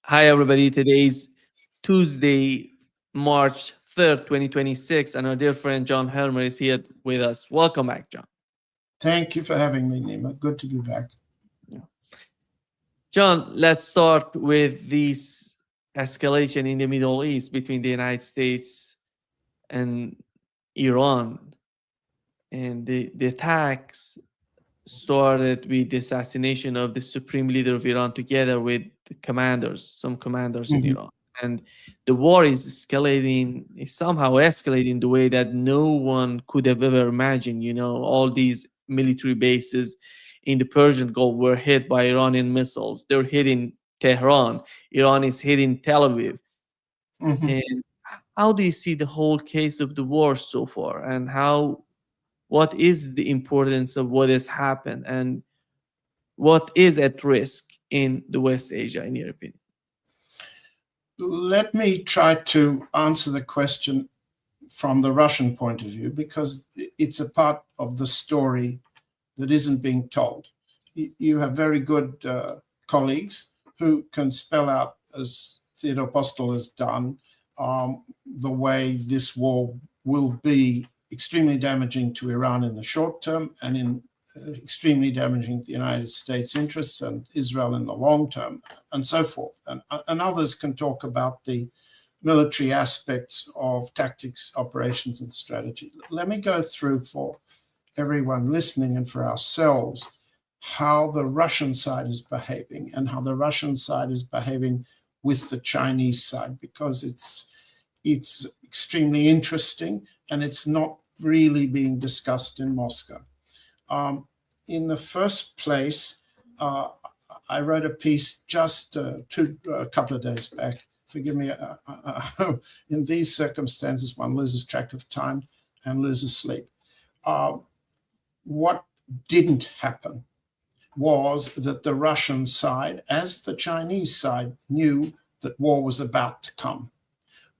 Hi, everybody. Today's Tuesday, March 3rd, 2026, and our dear friend John Helmer is here with us. Welcome back, John. Thank you for having me, Nima. Good to be back. Yeah. John, let's start with this escalation in the Middle East between the United States and Iran. And the attacks started with the assassination of the supreme leader of Iran together with some commanders in Mhm. Iran. And the war is somehow escalating the way that no one could have ever imagined. All these military bases in the Persian Gulf were hit by Iranian missiles. They're hitting Tehran. Iran is hitting Tel Aviv. Mhm. And how do you see the whole case of the war so far? And what is the importance of what has happened? And what is at risk in the West Asia, in your opinion? Let me try to answer the question from the Russian point of view, because it's a part of the story that isn't being told. You have very good colleagues who can spell out, as Theodore Postel has done, the way this war will be extremely damaging to Iran in the short term and extremely damaging to the United States interests and Israel in the long term, and so forth. And others can talk about the military aspects of tactics, operations, and strategy. Let me go through for everyone listening and for ourselves how the Russian side is behaving and how the Russian side is behaving with the Chinese side, because it's extremely interesting and it's not really being discussed in Moscow. In the first place, I wrote a piece just a couple of days back. Forgive me, in these circumstances, one loses track of time and loses sleep. What didn't happen was that the Russian side, as the Chinese side, knew that war was about to come,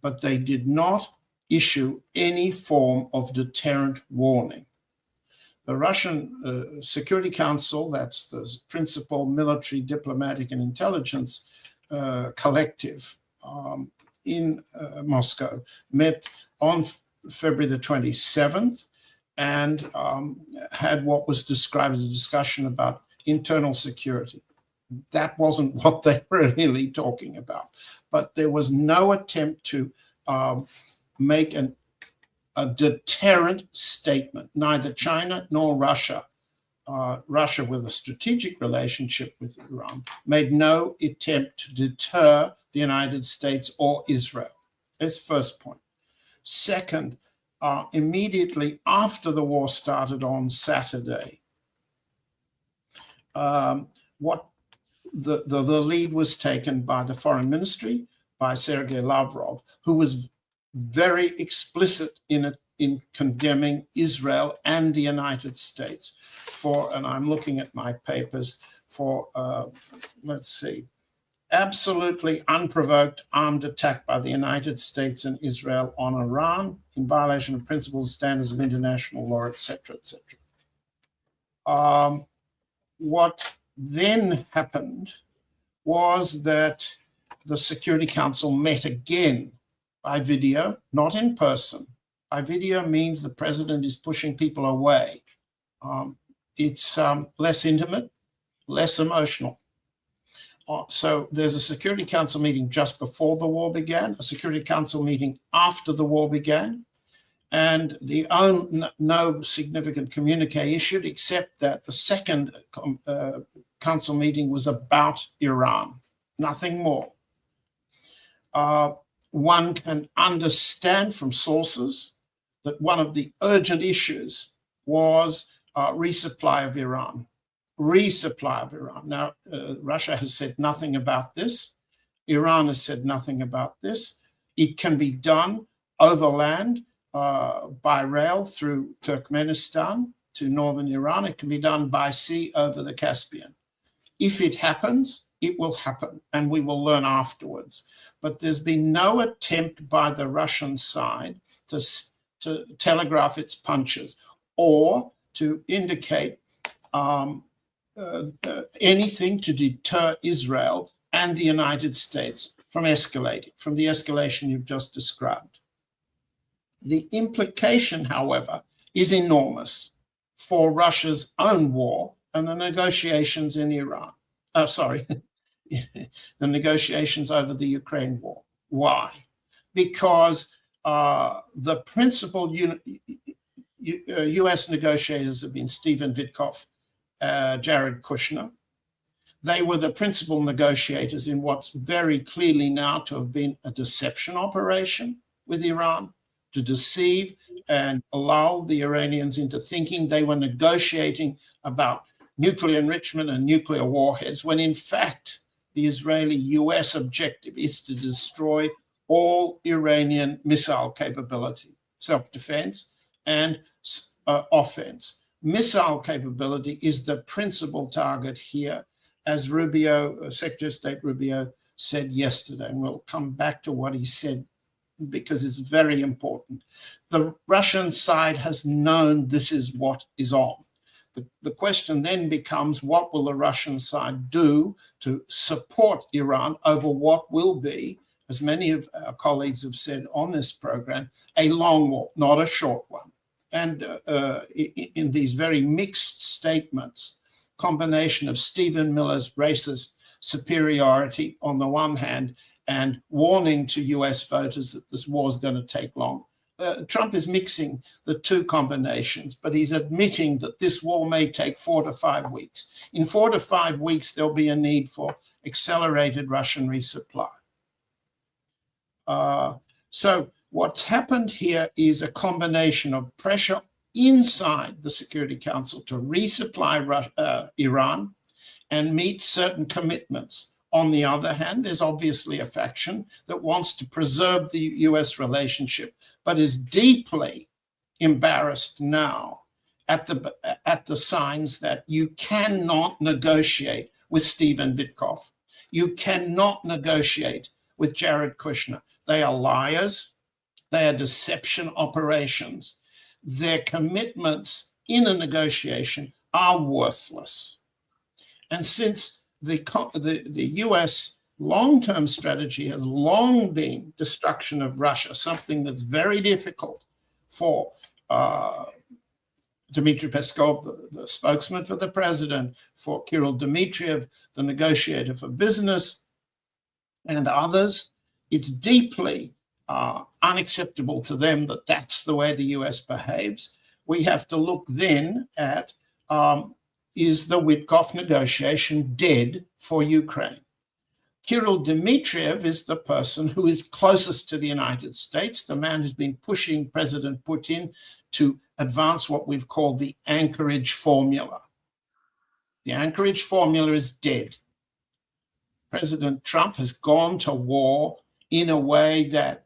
but they did not issue any form of deterrent warning. The Russian Security Council, that's the principal military, diplomatic, and intelligence collective in Moscow, met on February the 27th and had what was described as a discussion about internal security. That wasn't what they were really talking about. But there was no attempt to make a deterrent statement. Neither China nor Russia, Russia with a strategic relationship with Iran, made no attempt to deter the United States or Israel. That's first point. Second, immediately after the war started on Saturday, what the lead was taken by the foreign ministry, by Sergei Lavrov, who was very explicit in condemning Israel and the United States for, and I'm looking at my papers, for, let's see, absolutely unprovoked armed attack by the United States and Israel on Iran in violation of principles, standards of international law, etc., etc. What then happened was that the Security Council met again by video, not in person. By video means the president is pushing people away. It's less intimate, less emotional. So there's a Security Council meeting just before the war began, a Security Council meeting after the war began, and no significant communique issued, except that the second council meeting was about Iran, nothing more. One can understand from sources that one of the urgent issues was resupply of Iran. Now, Russia has said nothing about this. Iran has said nothing about this. It can be done overland by rail through Turkmenistan to northern Iran. It can be done by sea over the Caspian. If it happens, it will happen, and we will learn afterwards. But there's been no attempt by the Russian side to telegraph its punches or to indicate anything to deter Israel and the United States from escalating, from the escalation you've just described. The implication, however, is enormous for Russia's own war and the negotiations in Iran. The negotiations over the Ukraine war. Why? Because the principal US negotiators have been Stephen Witkoff, Jared Kushner. They were the principal negotiators in what's very clearly now to have been a deception operation with Iran, to deceive and lull the Iranians into thinking they were negotiating about nuclear enrichment and nuclear warheads, when in fact the Israeli-US objective is to destroy all Iranian missile capability, self-defense and offense. Missile capability is the principal target here, as Rubio, Secretary of State Rubio said yesterday, and we'll come back to what he said because it's very important. The Russian side has known this is what is on. The question then becomes, what will the Russian side do to support Iran over what will be, as many of our colleagues have said on this program, a long war, not a short one. And in these very mixed statements, combination of Stephen Miller's racist superiority on the one hand and warning to US voters that this war is going to take long. Trump is mixing the two combinations, but he's admitting that this war may take 4 to 5 weeks. In 4 to 5 weeks, there'll be a need for accelerated Russian resupply. So what's happened here is a combination of pressure inside the Security Council to resupply Iran and meet certain commitments. On the other hand, there's obviously a faction that wants to preserve the US relationship, but is deeply embarrassed now at the signs that you cannot negotiate with Stephen Witkoff. You cannot negotiate with Jared Kushner. They are liars. They are deception operations. Their commitments in a negotiation are worthless. And since the US long-term strategy has long been destruction of Russia, something that's very difficult for Dmitry Peskov, the spokesman for the president, for Kirill Dmitriev, the negotiator for business, and others, it's deeply unacceptable to them that that's the way the US behaves. We have to look then at, is the Witkoff negotiation dead for Ukraine? Kirill Dmitriev is the person who is closest to the United States, the man who's been pushing President Putin to advance what we've called the Anchorage Formula. The Anchorage Formula is dead. President Trump has gone to war in a way that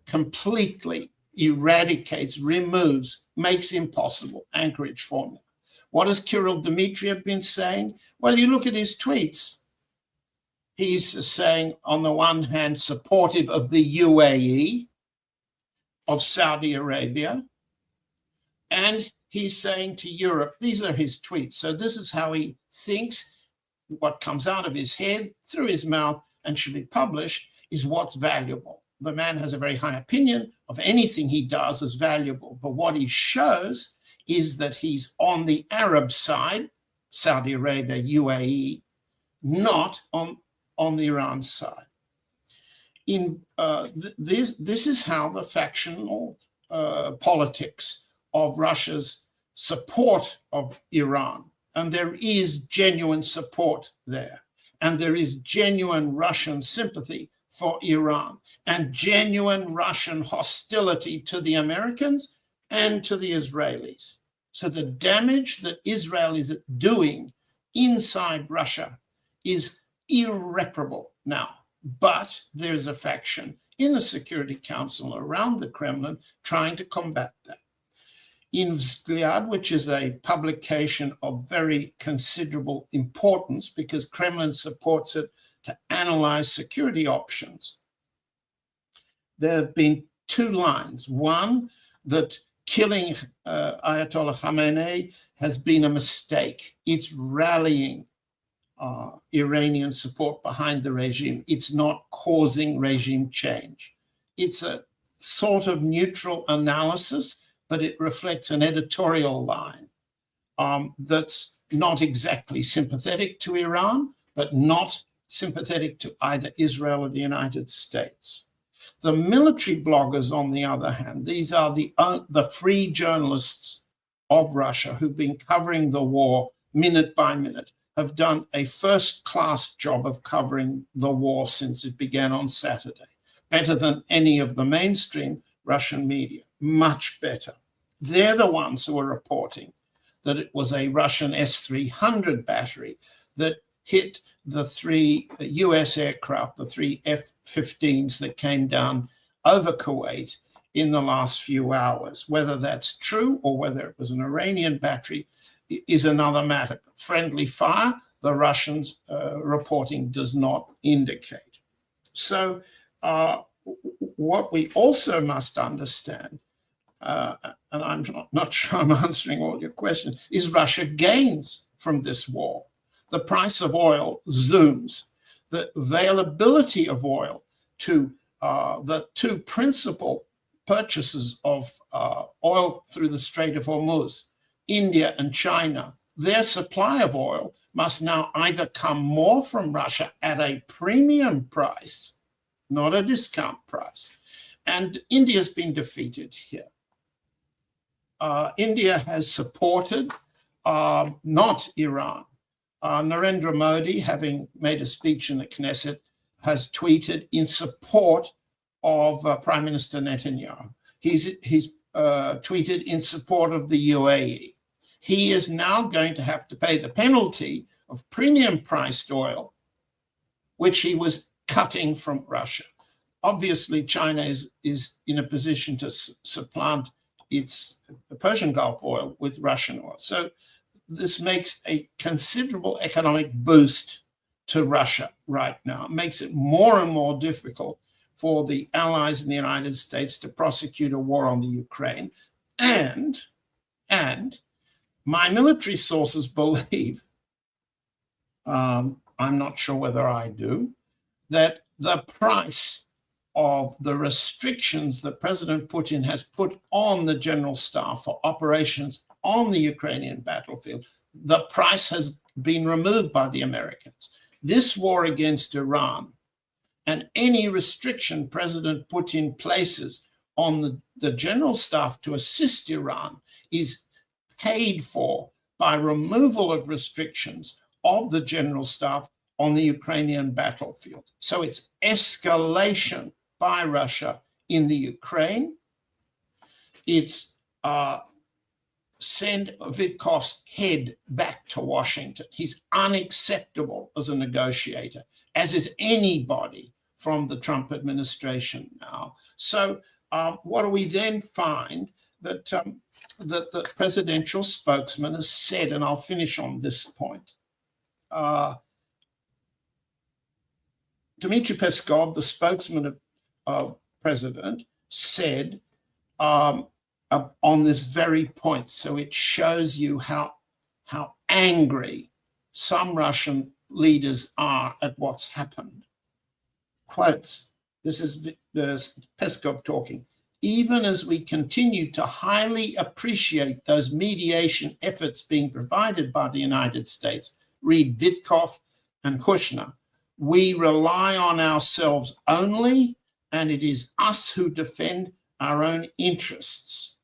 completely eradicates, removes, makes impossible Anchorage Formula. What has Kirill Dmitriev been saying? Well, you look at his tweets. He's saying, on the one hand, supportive of the UAE, of Saudi Arabia, and he's saying to Europe, these are his tweets. So this is how he thinks. What comes out of his head through his mouth and should be published is what's valuable. The man has a very high opinion of anything he does as valuable, but what he shows is that he's on the Arab side, Saudi Arabia, UAE, not on the Iran side. This is how the factional politics of Russia's support of Iran, and there is genuine support there, and there is genuine Russian sympathy for Iran, and genuine Russian hostility to the Americans and to the Israelis. So the damage that Israel is doing inside Russia is irreparable now. But there's a faction in the Security Council around the Kremlin trying to combat that. In Vzglyad, which is a publication of very considerable importance because Kremlin supports it to analyze security options, there have been two lines. One, that killing Ayatollah Khamenei has been a mistake. It's rallying Iranian support behind the regime. It's not causing regime change. It's a sort of neutral analysis, but it reflects an editorial line that's not exactly sympathetic to Iran, but not sympathetic to either Israel or the United States. The military bloggers, on the other hand, these are the free journalists of Russia who've been covering the war minute by minute, have done a first-class job of covering the war since it began on Saturday. Better than any of the mainstream Russian media, much better. They're the ones who are reporting that it was a Russian S-300 battery that hit the 3 US aircraft, the 3 F-15s that came down over Kuwait in the last few hours. Whether that's true or whether it was an Iranian battery is another matter. Friendly fire, the Russians reporting does not indicate. So what we also must understand, and I'm not sure I'm answering all your questions, is Russia gains from this war. The price of oil zooms. The availability of oil to the two principal purchases of oil through the Strait of Hormuz, India and China, their supply of oil must now either come more from Russia at a premium price, not a discount price. And India's been defeated here. India has supported, not Iran. Narendra Modi, having made a speech in the Knesset, has tweeted in support of Prime Minister Netanyahu. He's tweeted in support of the UAE. He is now going to have to pay the penalty of premium priced oil, which he was cutting from Russia. Obviously, China is in a position to supplant its Persian Gulf oil with Russian oil. So this makes a considerable economic boost to Russia right now. It makes it more and more difficult for the allies in the United States to prosecute a war on the Ukraine. And my military sources believe, I'm not sure whether I do, that the price of the restrictions that President Putin has put on the general staff for operations on the Ukrainian battlefield, the price has been removed by the Americans. This war against Iran and any restriction President Putin places on the general staff to assist Iran is paid for by removal of restrictions of the general staff on the Ukrainian battlefield. So it's escalation by Russia in the Ukraine. It's send Witkoff's head back to Washington. He's unacceptable as a negotiator, as is anybody from the Trump administration now. So what do we then find? That the presidential spokesman has said, and I'll finish on this point. Dmitry Peskov, the spokesman of President, said on this very point. So it shows you how angry some Russian leaders are at what's happened. Quotes, this is Peskov talking. Even as we continue to highly appreciate those mediation efforts being provided by the United States, read Witkoff and Kushner, we rely on ourselves only, and it is us who defend our own interests.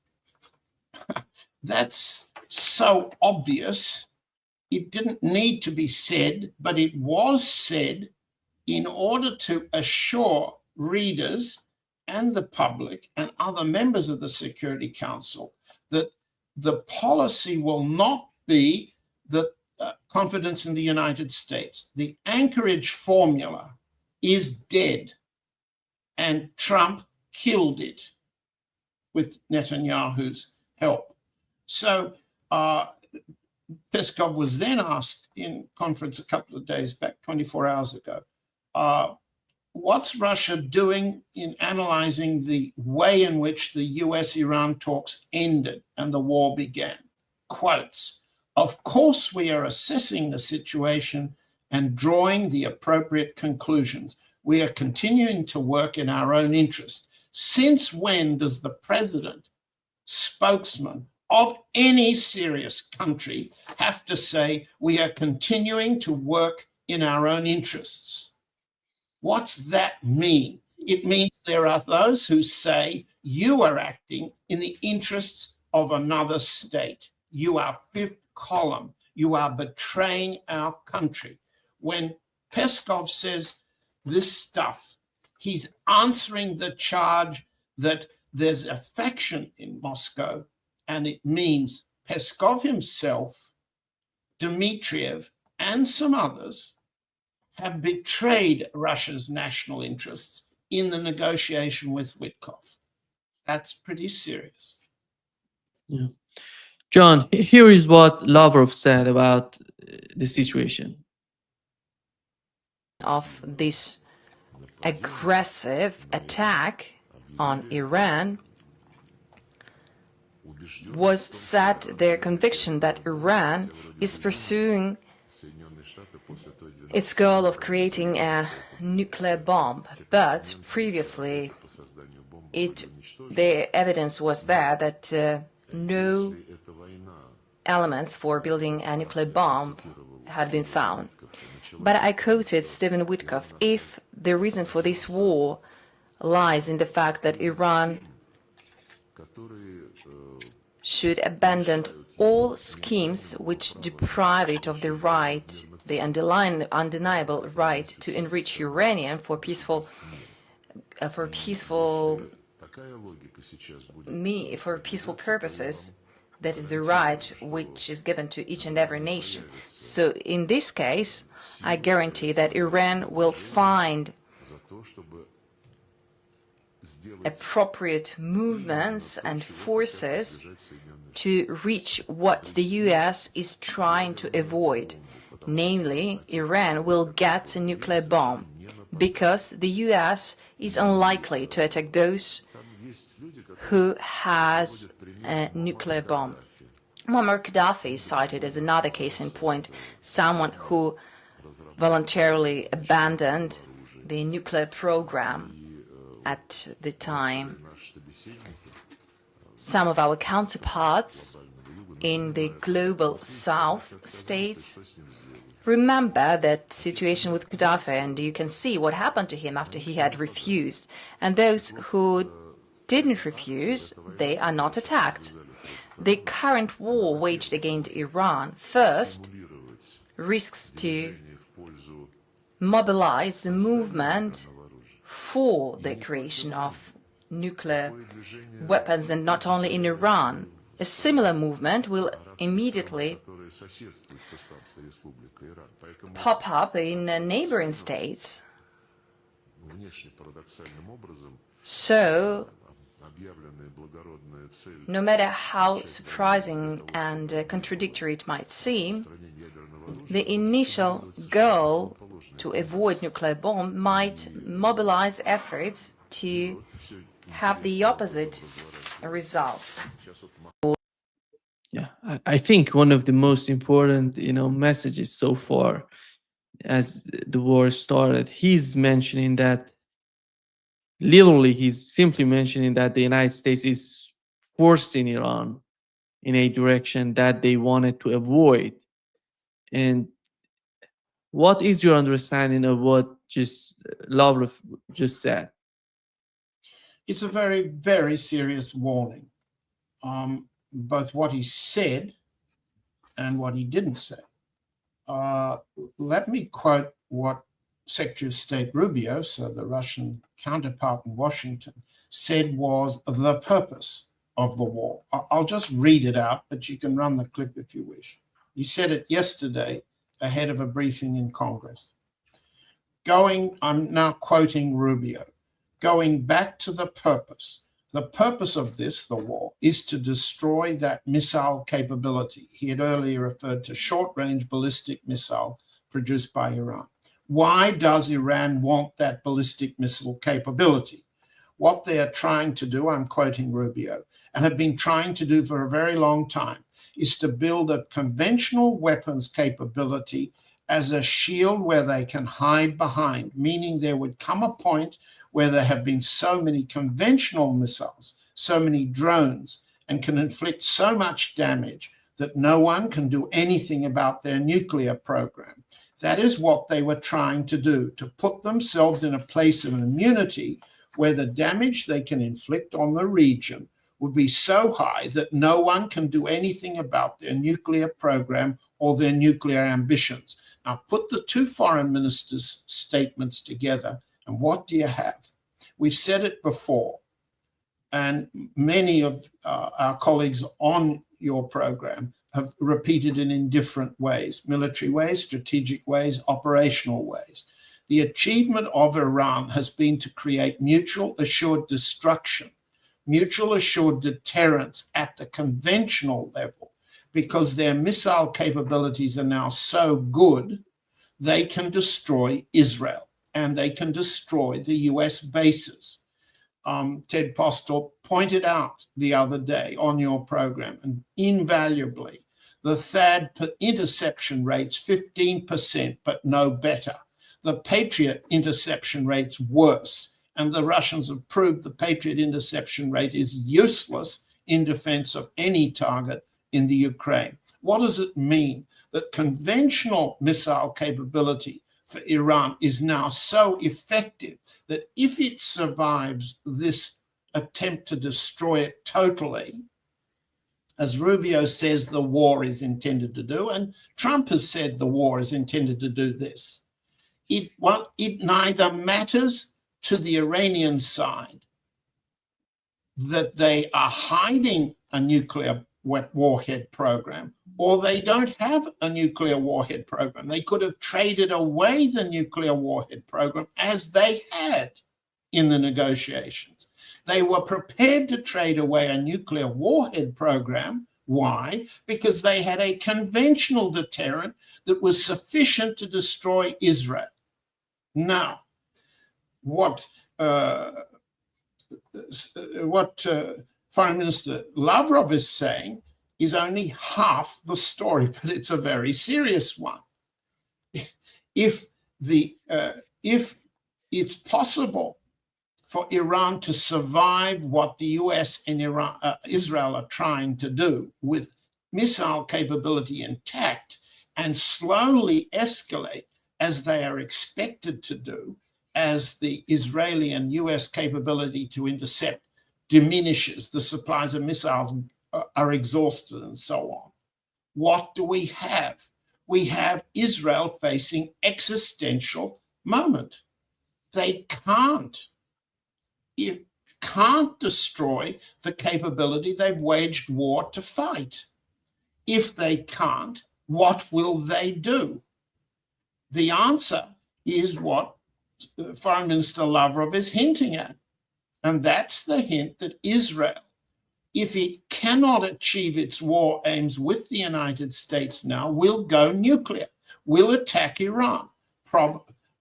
That's so obvious. It didn't need to be said, but it was said in order to assure readers and the public and other members of the Security Council that the policy will not be the confidence in the United States. The Anchorage formula is dead, and Trump killed it with Netanyahu's help. So Peskov was then asked in conference a couple of days back, 24 hours ago, what's Russia doing in analyzing the way in which the US-Iran talks ended and the war began? Quotes, of course we are assessing the situation and drawing the appropriate conclusions. We are continuing to work in our own interest. Since when does the president, spokesman of any serious country, have to say we are continuing to work in our own interests? What's that mean? It means there are those who say you are acting in the interests of another state. You are fifth column. You are betraying our country. When Peskov says this stuff, he's answering the charge that there's a faction in Moscow, and it means Peskov himself, Dmitriev, and some others have betrayed Russia's national interests in the negotiation with Witkoff. That's pretty serious. Yeah. John, here is what Lavrov said about the situation. Of this aggressive attack on Iran was set their conviction that Iran is pursuing its goal of creating a nuclear bomb. But previously, the evidence was there that no elements for building a nuclear bomb had been found. But I quoted Stephen Witkoff, if the reason for this war lies in the fact that Iran should abandon all schemes which deprive it of the right, the undeniable right to enrich uranium for peaceful purposes, that is the right which is given to each and every nation. So in this case, I guarantee that Iran will find appropriate movements and forces to reach what the US is trying to avoid. Namely, Iran will get a nuclear bomb because the US is unlikely to attack those who has a nuclear bomb. Muammar Gaddafi is cited as another case in point, someone who voluntarily abandoned the nuclear program at the time. Some of our counterparts in the global South states remember that situation with Gaddafi, and you can see what happened to him after he had refused. And those who didn't refuse, they are not attacked. The current war waged against Iran first risks to mobilize the movement for the creation of nuclear weapons, and not only in Iran. A similar movement will immediately pop up in neighboring states. So, no matter how surprising and contradictory it might seem, the initial goal to avoid nuclear bomb might mobilize efforts to have the opposite result. Yeah, I think one of the most important, messages so far as the war started, he's mentioning that, literally, he's simply mentioning that the United States is forcing Iran in a direction that they wanted to avoid. And what is your understanding of what Lavrov just said? It's a very, very serious warning. Both what he said and what he didn't say. Let me quote what Secretary of State Rubio, so the Russian counterpart in Washington, said was the purpose of the war. I'll just read it out, but you can run the clip if you wish. He said it yesterday ahead of a briefing in Congress. I'm now quoting Rubio, going back to the purpose. The purpose of this, the war, is to destroy that missile capability. He had earlier referred to short-range ballistic missile produced by Iran. Why does Iran want that ballistic missile capability? What they are trying to do, I'm quoting Rubio, and have been trying to do for a very long time, is to build a conventional weapons capability as a shield where they can hide behind, meaning there would come a point where there have been so many conventional missiles, so many drones, and can inflict so much damage that no one can do anything about their nuclear program. That is what they were trying to do, to put themselves in a place of immunity where the damage they can inflict on the region would be so high that no one can do anything about their nuclear program or their nuclear ambitions. Now, put the two foreign ministers' statements together, and what do you have? We've said it before, and many of our colleagues on your program have repeated it in different ways: military ways, strategic ways, operational ways. The achievement of Iran has been to create mutual assured destruction, mutual assured deterrence at the conventional level, because their missile capabilities are now so good, they can destroy Israel and they can destroy the US bases. Ted Postel pointed out the other day on your program, and invaluably, the THAAD interception rate's 15%, but no better. The Patriot interception rate's worse, and the Russians have proved the Patriot interception rate is useless in defense of any target in the Ukraine. What does it mean? That conventional missile capability for Iran is now so effective that if it survives this attempt to destroy it totally, as Rubio says the war is intended to do, and Trump has said the war is intended to do this, it neither matters to the Iranian side that they are hiding a nuclear warhead program, or they don't have a nuclear warhead program. They could have traded away the nuclear warhead program as they had in the negotiations. They were prepared to trade away a nuclear warhead program. Why? Because they had a conventional deterrent that was sufficient to destroy Israel. Now, what Foreign Minister Lavrov is saying is only half the story, but it's a very serious one. If it's possible for Iran to survive what the US and Israel are trying to do with missile capability intact and slowly escalate as they are expected to do, as the Israeli and US capability to intercept diminishes, the supplies of missiles are exhausted, and so on. What do we have? We have Israel facing existential moment. They can't destroy the capability they've waged war to fight. If they can't, what will they do? The answer is what Foreign Minister Lavrov is hinting at. And that's the hint that Israel, if it cannot achieve its war aims with the United States now, will go nuclear, will attack Iran,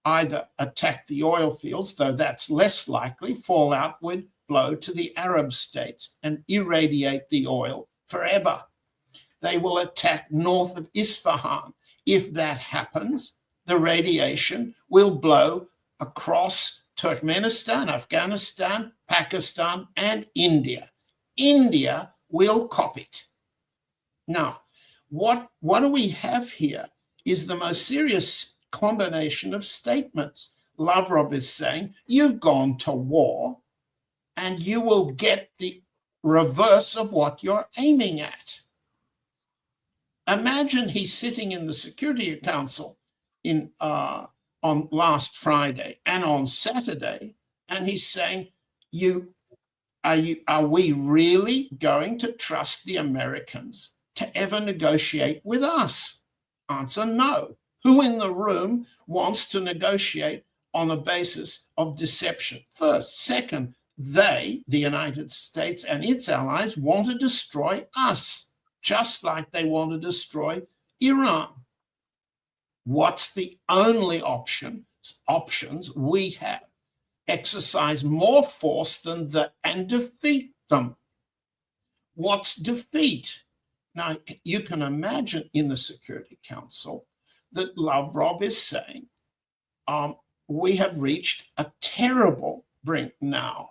either attack the oil fields, though that's less likely, fallout would blow to the Arab states and irradiate the oil forever. They will attack north of Isfahan. If that happens, the radiation will blow across Turkmenistan, Afghanistan, Pakistan, and India. India will copy it. Now, what do we have here is the most serious combination of statements. Lavrov is saying, you've gone to war and you will get the reverse of what you're aiming at. Imagine he's sitting in the Security Council on last Friday and on Saturday, and he's saying, are we really going to trust the Americans to ever negotiate with us? Answer, no. Who in the room wants to negotiate on a basis of deception? First. Second, they, the United States and its allies, want to destroy us, just like they want to destroy Iran. What's the only options we have? Exercise more force than and defeat them. What's defeat? Now, you can imagine in the Security Council that Lavrov is saying, we have reached a terrible brink now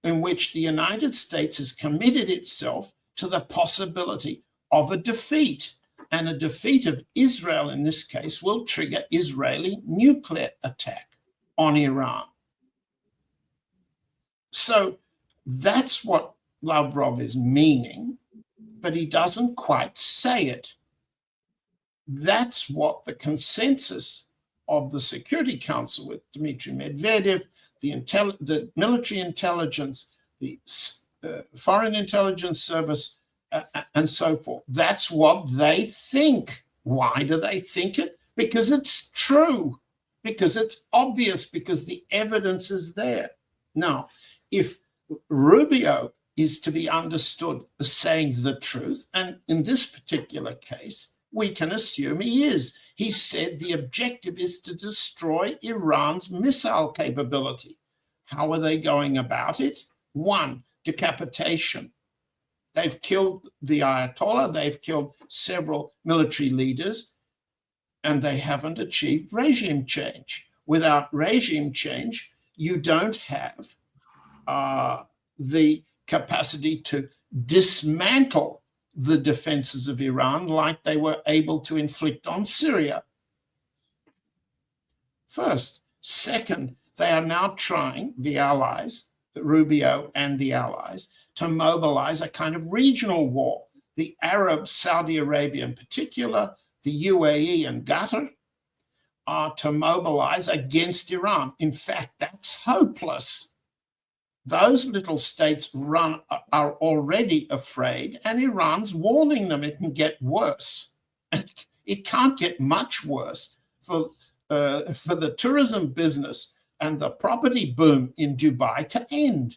in which the United States has committed itself to the possibility of a defeat. And a defeat of Israel in this case will trigger Israeli nuclear attack on Iran. So that's what Lavrov is meaning, but he doesn't quite say it. That's what the consensus of the Security Council with Dmitry Medvedev, the military intelligence, the foreign intelligence service, and so forth. That's what they think. Why do they think it? Because it's true, because it's obvious, because the evidence is there. Now, if Rubio is to be understood as saying the truth, and in this particular case, we can assume he is. He said the objective is to destroy Iran's missile capability. How are they going about it? One, decapitation. They've killed the Ayatollah, they've killed several military leaders, and they haven't achieved regime change. Without regime change, you don't have the capacity to dismantle the defenses of Iran like they were able to inflict on Syria. First. Second, they are now trying, the allies, Rubio and the allies, to mobilize a kind of regional war. The Arabs, Saudi Arabia in particular, the UAE and Qatar, are to mobilize against Iran. In fact, that's hopeless. Those little states are already afraid, and Iran's warning them it can get worse. It can't get much worse for the tourism business and the property boom in Dubai to end.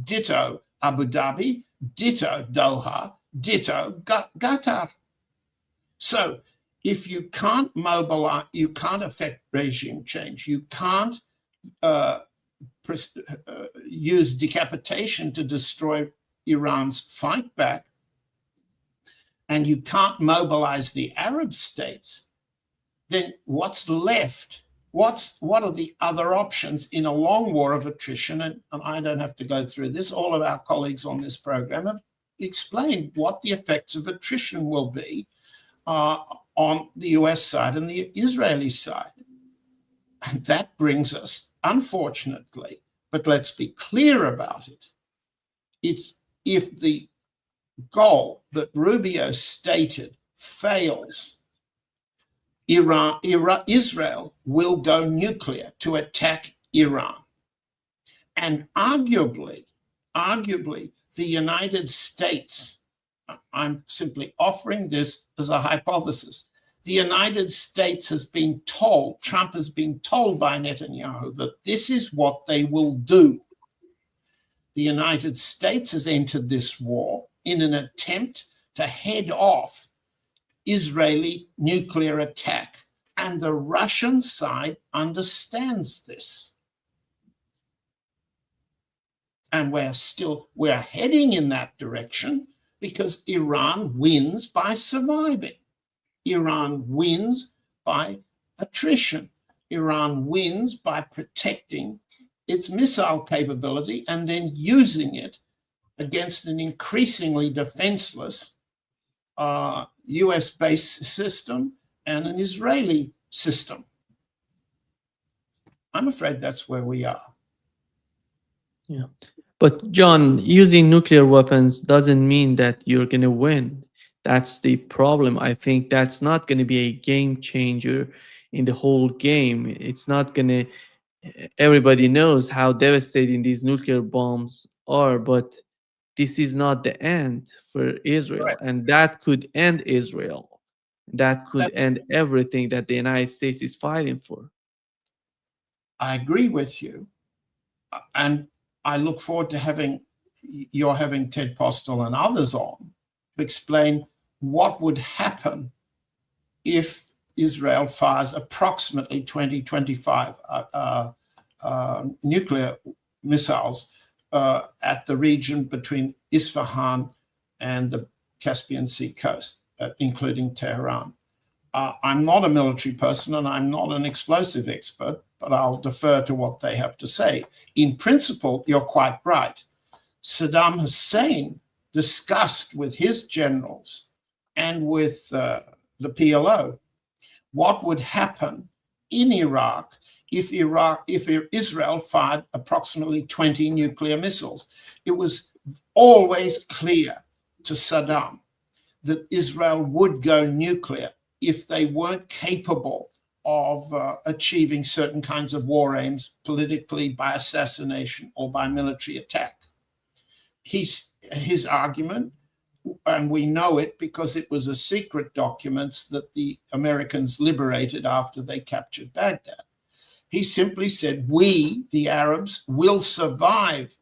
Ditto Abu Dhabi, ditto Doha, ditto Qatar. So if you can't mobilize, you can't affect regime change, you can't use decapitation to destroy Iran's fight back, and you can't mobilize the Arab states, then what's left? What are the other options in a long war of attrition? And I don't have to go through this. All of our colleagues on this program have explained what the effects of attrition will be on the US side and the Israeli side. And that brings us, unfortunately, but let's be clear about it, it's if the goal that Rubio stated fails, Israel will go nuclear to attack Iran. And arguably, the United States, I'm simply offering this as a hypothesis, the United States has been told, Trump has been told by Netanyahu that this is what they will do. The United States has entered this war in an attempt to head off Israeli nuclear attack, and the Russian side understands this. And we're heading in that direction because Iran wins by surviving. Iran wins by attrition. Iran wins by protecting its missile capability and then using it against an increasingly defenseless US-based system and an Israeli system. I'm afraid that's where we are. Yeah. But John, using nuclear weapons doesn't mean that you're going to win. That's the problem. I think that's not going to be a game changer in the whole game. It's not going to, everybody knows how devastating these nuclear bombs are, but this is not the end for Israel. Right. And that could end Israel. That could end everything that the United States is fighting for. I agree with you. And I look forward to having Ted Postel and others on to explain what would happen if Israel fires approximately 20-25 nuclear missiles at the region between Isfahan and the Caspian Sea coast, including Tehran. I'm not a military person and I'm not an explosive expert, but I'll defer to what they have to say. In principle, you're quite right. Saddam Hussein discussed with his generals and with the PLO what would happen in Iraq if Israel fired approximately 20 nuclear missiles. It was always clear to Saddam that Israel would go nuclear if they weren't capable of achieving certain kinds of war aims politically by assassination or by military attack. His argument, and we know it because it was a secret documents that the Americans liberated after they captured Baghdad. He simply said, we, the Arabs, will survive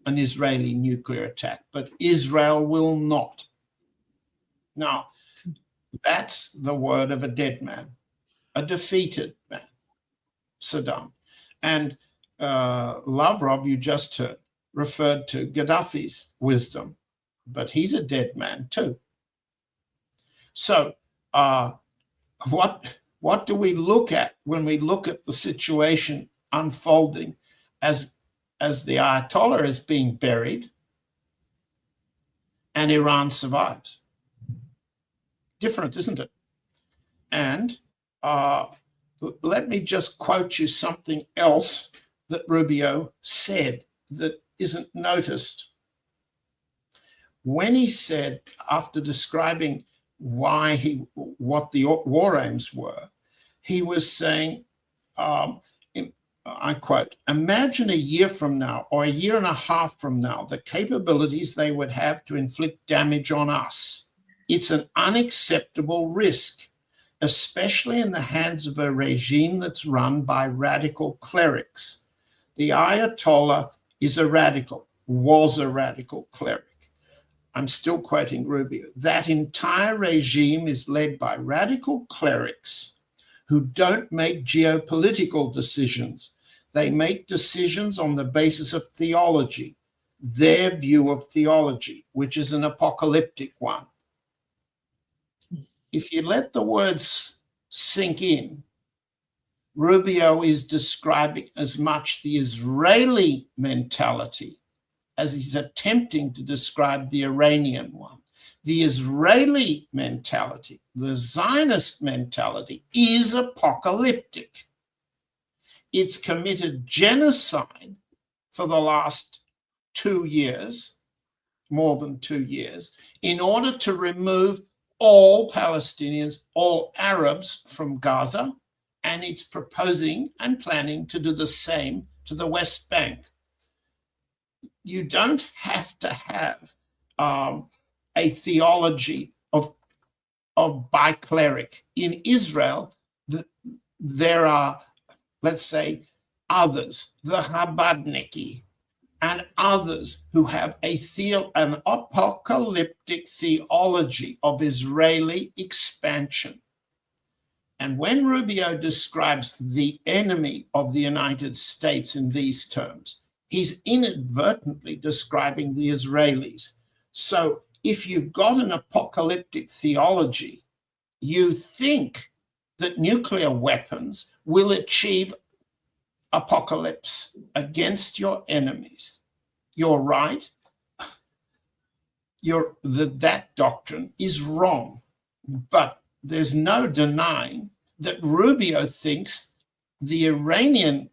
an Israeli nuclear attack, but Israel will not. Now, that's the word of a dead man, a defeated man, Saddam. And Lavrov, you just heard, referred to Gaddafi's wisdom, but he's a dead man too. So what do we look at when we look at the situation unfolding as the Ayatollah is being buried and Iran survives? Different, isn't it? And let me just quote you something else that Rubio said that isn't noticed. When he said, after describing what the war aims were, he was saying, I quote, imagine a year from now or a year and a half from now, the capabilities they would have to inflict damage on us. It's an unacceptable risk, especially in the hands of a regime that's run by radical clerics. The Ayatollah is a radical, was a radical cleric. I'm still quoting Rubio. That entire regime is led by radical clerics who don't make geopolitical decisions. They make decisions on the basis of theology, their view of theology, which is an apocalyptic one. If you let the words sink in, Rubio is describing as much the Israeli mentality as he's attempting to describe the Iranian one. The Israeli mentality, the Zionist mentality, is apocalyptic. It's committed genocide for the last 2 years, more than 2 years, in order to remove all Palestinians, all Arabs from Gaza, and it's proposing and planning to do the same to the West Bank. You don't have to have a theology of bi-cleric. In Israel, there are, let's say, others, the Chabadniki, and others who have an apocalyptic theology of Israeli expansion. And when Rubio describes the enemy of the United States in these terms, he's inadvertently describing the Israelis. So if you've got an apocalyptic theology, you think that nuclear weapons will achieve apocalypse against your enemies. You're right. That doctrine is wrong. But there's no denying that Rubio thinks the Iranian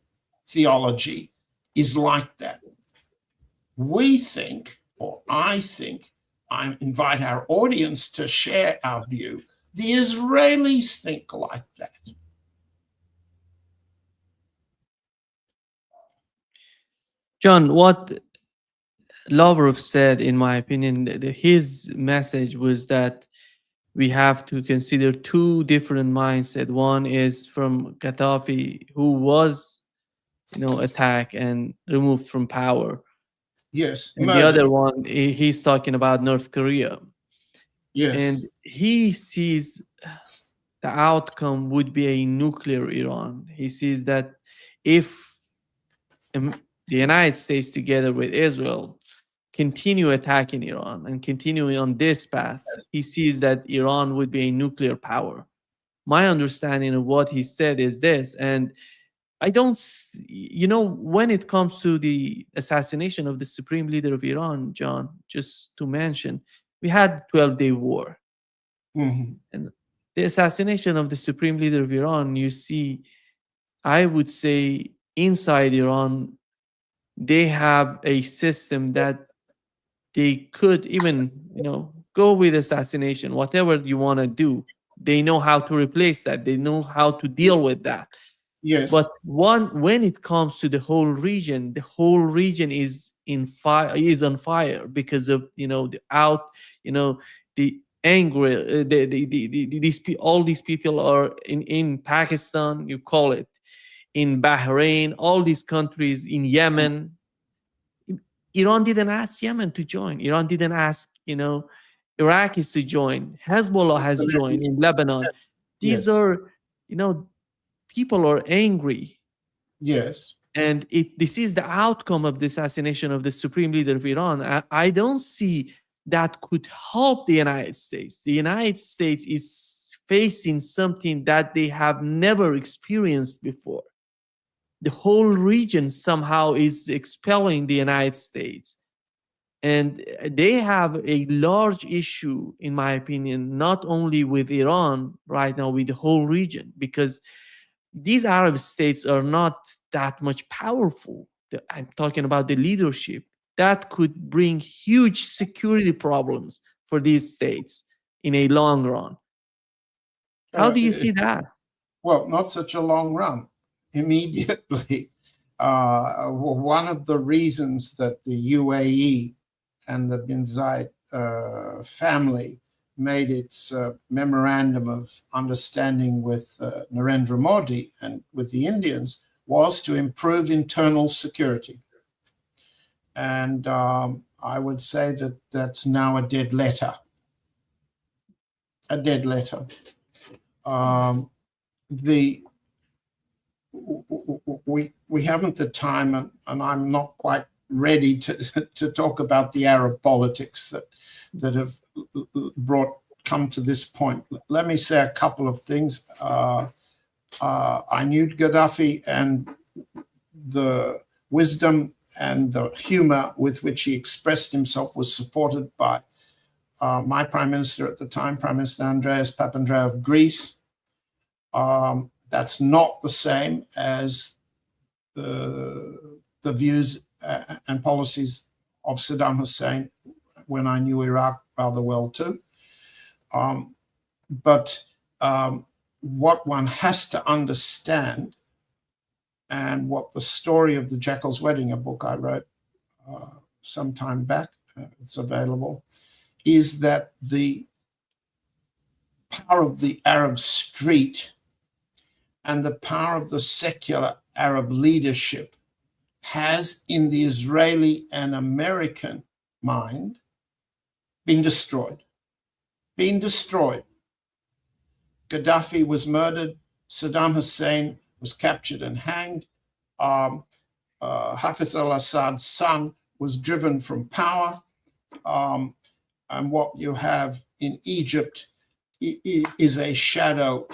theology is like that. We think, or I invite our audience to share our view, the Israelis think like that. John, what Lavrov said, in my opinion, his message was that we have to consider two different mindsets. One is from Gaddafi, who was, attacked and removed from power. Yes. And the other one, he's talking about North Korea. Yes. And he sees the outcome would be a nuclear Iran. He sees that if the United States together with Israel continue attacking Iran and continuing on this path, he sees that Iran would be a nuclear power. my understanding of what he said is this. And I don't, when it comes to the assassination of the supreme leader of Iran, John, just to mention, we had 12-day war. Mm-hmm. And the assassination of the supreme leader of Iran, you see, I would say inside Iran, they have a system that they could even, go with assassination, whatever you want to do. They know how to replace that. They know how to deal with that. Yes. But when it comes to the whole region is on fire because of the angry all these people are in Pakistan, you call it, in Bahrain, all these countries, in Yemen. Iran didn't ask Yemen to join. Iran didn't ask Iraqis to join. Hezbollah has joined in Lebanon. These Yes. are people are angry. Yes. And this is the outcome of the assassination of the supreme leader of Iran. I don't see that could help the United States. The United States is facing something that they have never experienced before. The whole region somehow is expelling the United States. And they have a large issue, in my opinion, not only with Iran right now, with the whole region, because these Arab states are not that much powerful. I'm talking about the leadership. That could bring huge security problems for these states in a long run. How do you see that? Well, not such a long run. Immediately, one of the reasons that the UAE and the bin Zayed family made its memorandum of understanding with Narendra Modi and with the Indians was to improve internal security. And I would say that that's now a dead letter. A dead letter. We haven't the time, and I'm not quite ready to talk about the Arab politics that have come to this point. Let me say a couple of things. I knew Gaddafi, and the wisdom and the humor with which he expressed himself was supported by my prime minister at the time, Prime Minister Andreas Papandreou of Greece. That's not the same as the views and policies of Saddam Hussein when I knew Iraq rather well too. But what one has to understand, and what the story of the Jackal's Wedding, a book I wrote some time back, it's available, is that the power of the Arab street and the power of the secular Arab leadership has, in the Israeli and American mind, been destroyed. Been destroyed. Gaddafi was murdered. Saddam Hussein was captured and hanged. Hafez al-Assad's son was driven from power. And what you have in Egypt is a shadow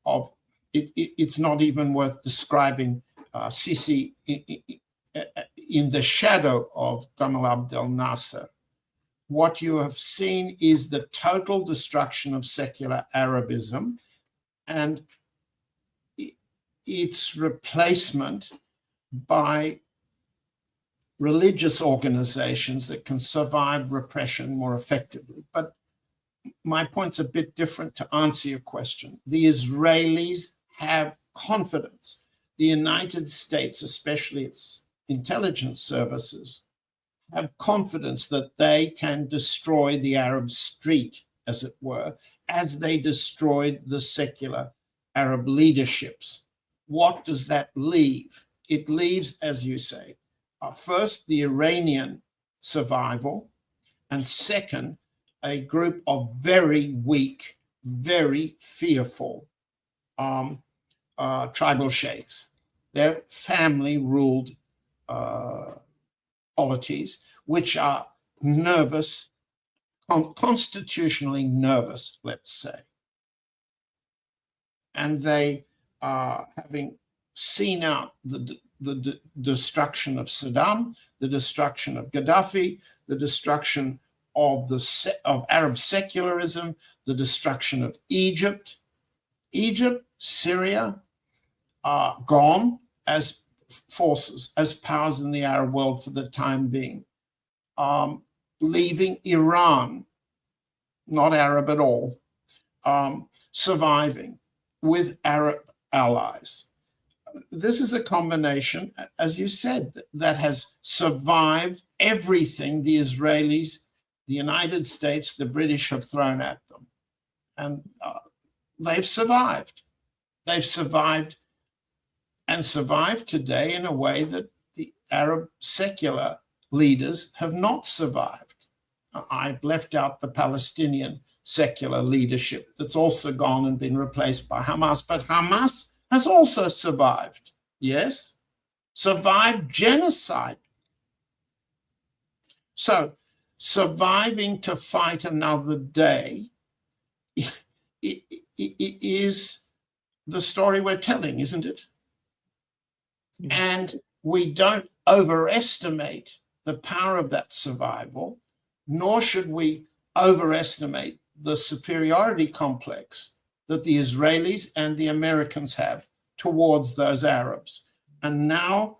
of, it's not even worth describing Sisi in the shadow of Gamal Abdel Nasser. What you have seen is the total destruction of secular Arabism and its replacement by religious organizations that can survive repression more effectively. But my point's a bit different to answer your question. The Israelis have confidence. The United States, especially its intelligence services, have confidence that they can destroy the Arab street, as it were, as they destroyed the secular Arab leaderships. What does that leave? It leaves, as you say, first, the Iranian survival, and second, a group of very weak, very fearful tribal sheikhs. They're family-ruled polities, which are nervous, constitutionally nervous, let's say. and they are having seen out the destruction of Saddam, the destruction of Gaddafi, the destruction of Arab secularism, the destruction of Egypt. Egypt, Syria are gone as forces, as powers in the Arab world for the time being. Leaving Iran, not Arab at all, surviving with Arab allies. This is a combination, as you said, that has survived everything the Israelis, the United States, the British have thrown at them. And they've survived. They've survived and survived today in a way that the Arab secular leaders have not survived. I've left out the Palestinian secular leadership that's also gone and been replaced by Hamas, but Hamas has also survived, yes, survived genocide. So surviving to fight another day is the story we're telling, isn't it? Mm-hmm. And we don't overestimate the power of that survival, nor should we overestimate the superiority complex that the Israelis and the Americans have towards those Arabs. And now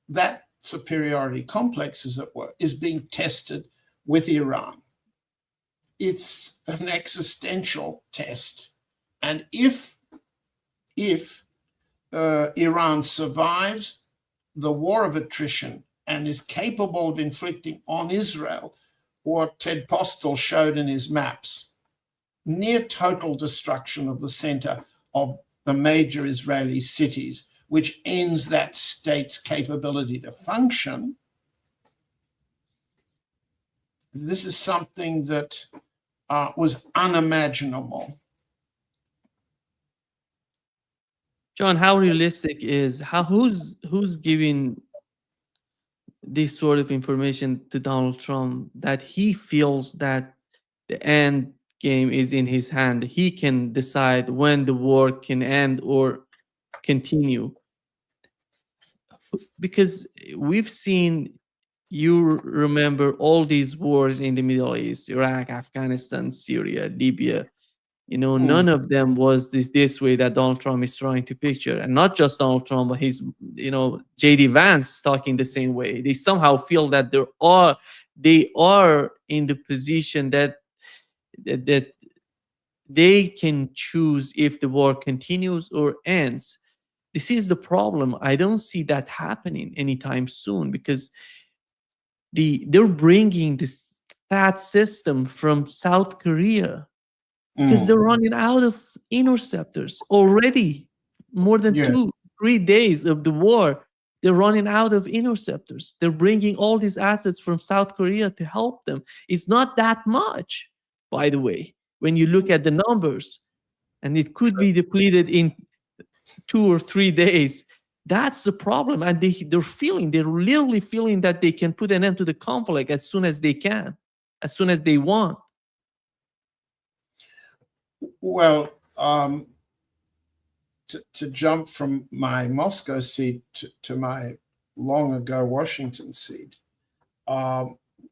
that superiority complex, as it were, is being tested with Iran. It's an existential test. And if Iran survives the war of attrition and is capable of inflicting on Israel what Ted Postel showed in his maps, near total destruction of the center of the major Israeli cities, which ends that state's capability to function, this is something that was unimaginable. John, how realistic is who's giving this sort of information to Donald Trump that he feels that the end game is in his hand? He can decide when the war can end or continue. Because we've seen, you remember all these wars in the Middle East, Iraq, Afghanistan, Syria, Libya. You know, none of them was this way that Donald Trump is trying to picture. And not just Donald Trump, but his, J.D. Vance talking the same way. They somehow feel that they are in the position that they can choose if the war continues or ends. This is the problem. I don't see that happening anytime soon, because they're bringing this that system from South Korea, because they're running out of interceptors already. More than 2-3 days of the war, they're running out of interceptors. They're bringing all these assets from South Korea to help them. It's not that much, by the way, when you look at the numbers, and it could be depleted in 2 or 3 days. That's the problem. And they're literally feeling that they can put an end to the conflict as soon as they can, as soon as they want. Well, to jump from my Moscow seat to my long ago Washington seat,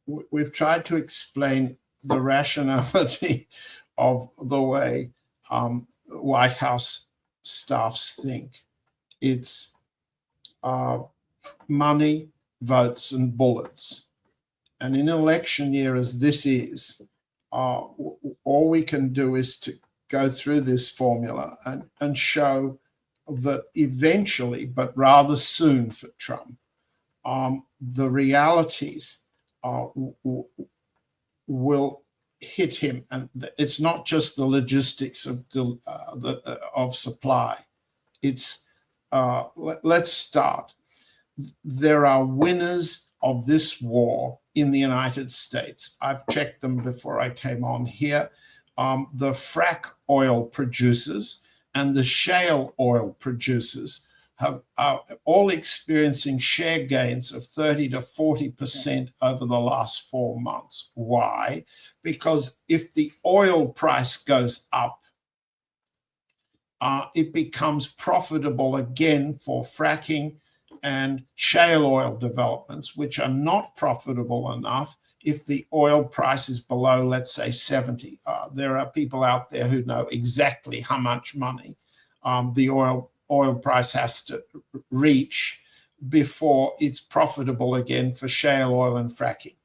we've tried to explain the rationality of the way White House staffs think. It's money, votes, and bullets. And in an election year as this is, all we can do is to go through this formula and show that eventually, but rather soon for Trump, the realities will hit him. And it's not just the logistics of supply. It's, let's start. There are winners of this war in the United States. I've checked them before I came on here. The frack oil producers and the shale oil producers are all experiencing share gains of 30 to 40% over the last 4 months. Why? Because if the oil price goes up, it becomes profitable again for fracking and shale oil developments, which are not profitable enough if the oil price is below, let's say, 70. There are people out there who know exactly how much money the oil price has to reach before it's profitable again for shale oil and fracking.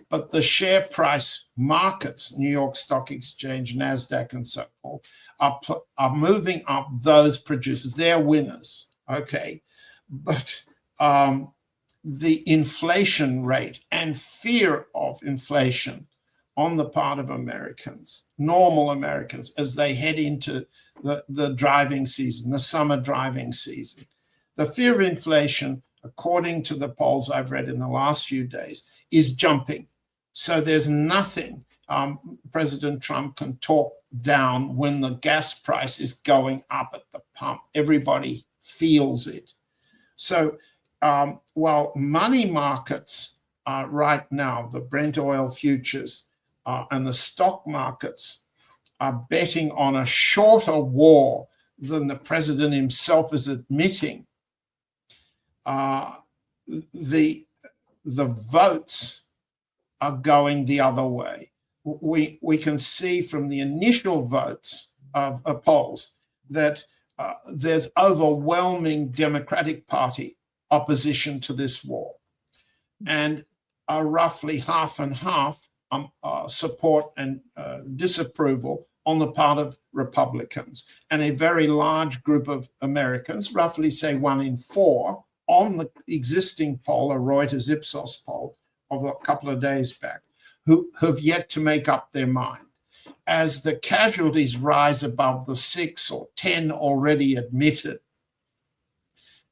But the share price markets, New York Stock Exchange, NASDAQ, and so forth, are moving up those producers. They're winners, okay? But the inflation rate and fear of inflation on the part of Americans, normal Americans, as they head into the driving season, the summer driving season. The fear of inflation, according to the polls I've read in the last few days, is jumping. So there's nothing President Trump can talk down when the gas price is going up at the pump. Everybody feels it. So while money markets are right now, the Brent oil futures and the stock markets are betting on a shorter war than the president himself is admitting, the votes are going the other way. We can see from the initial votes of polls that there's overwhelming Democratic Party opposition to this war, and roughly half and half support and disapproval on the part of Republicans, and a very large group of Americans, roughly say 1 in 4, on the existing poll, a Reuters Ipsos poll of a couple of days back, who have yet to make up their mind. As the casualties rise above the 6 or 10 already admitted,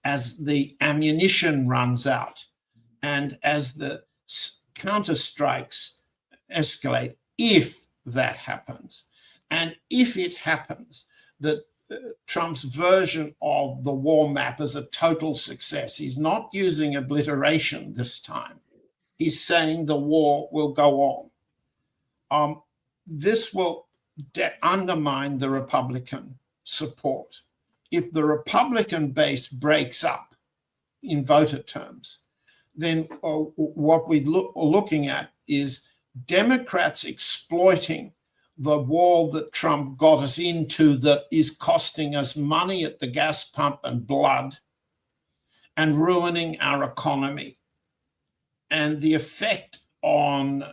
as the ammunition runs out, and as the counterstrikes escalate, if that happens, and if it happens that Trump's version of the war map is a total success, he's not using obliteration this time. He's saying the war will go on. This will undermine the Republican support. If the Republican base breaks up in voter terms, then what we're looking at is Democrats exploiting the wall that Trump got us into, that is costing us money at the gas pump and blood, and ruining our economy. And the effect on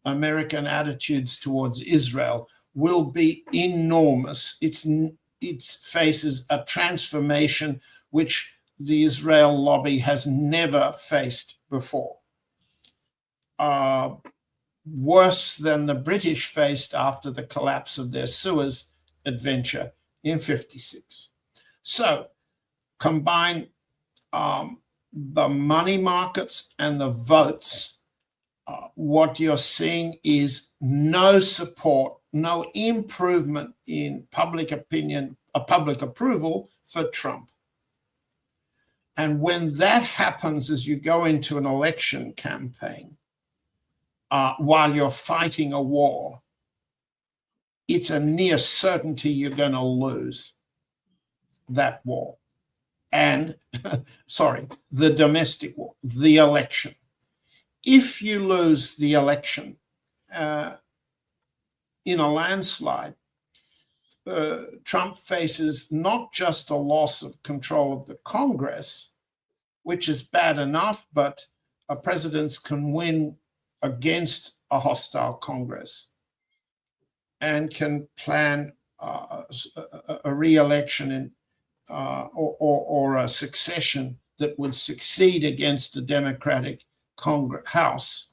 American attitudes towards Israel will be enormous. It faces a transformation which the Israel lobby has never faced before. Worse than the British faced after the collapse of their Suez adventure in '56. So combine the money markets and the votes, what you're seeing is no support, no improvement in public opinion, public approval for Trump. And when that happens, as you go into an election campaign, while you're fighting a war, it's a near certainty you're going to lose that war. And, the domestic war, the election. If you lose the election in a landslide, Trump faces not just a loss of control of the Congress, which is bad enough, but presidents can win against a hostile Congress and can plan a re-election in, or a succession that would succeed against a Democratic House.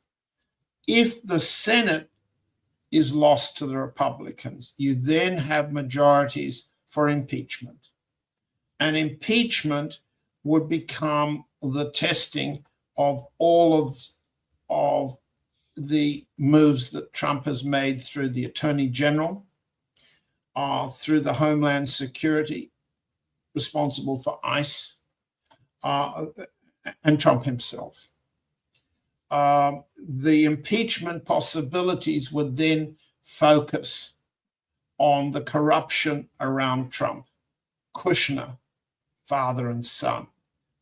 If the Senate is lost to the Republicans, you then have majorities for impeachment. And impeachment would become the testing of all of the moves that Trump has made through the Attorney General, through the Homeland Security, responsible for ICE, and Trump himself. The impeachment possibilities would then focus on the corruption around Trump. Kushner, father and son,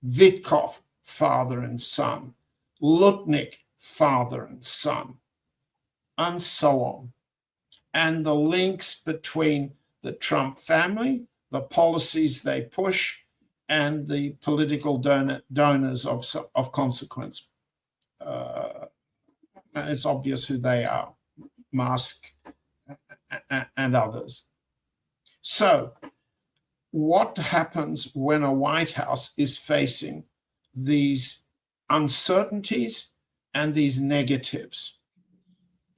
Witkoff, father and son, Lutnick, father and son, and so on. And the links between the Trump family, the policies they push, and the political donors of consequence. And it's obvious who they are, Musk and others. So what happens when a White House is facing these uncertainties and these negatives?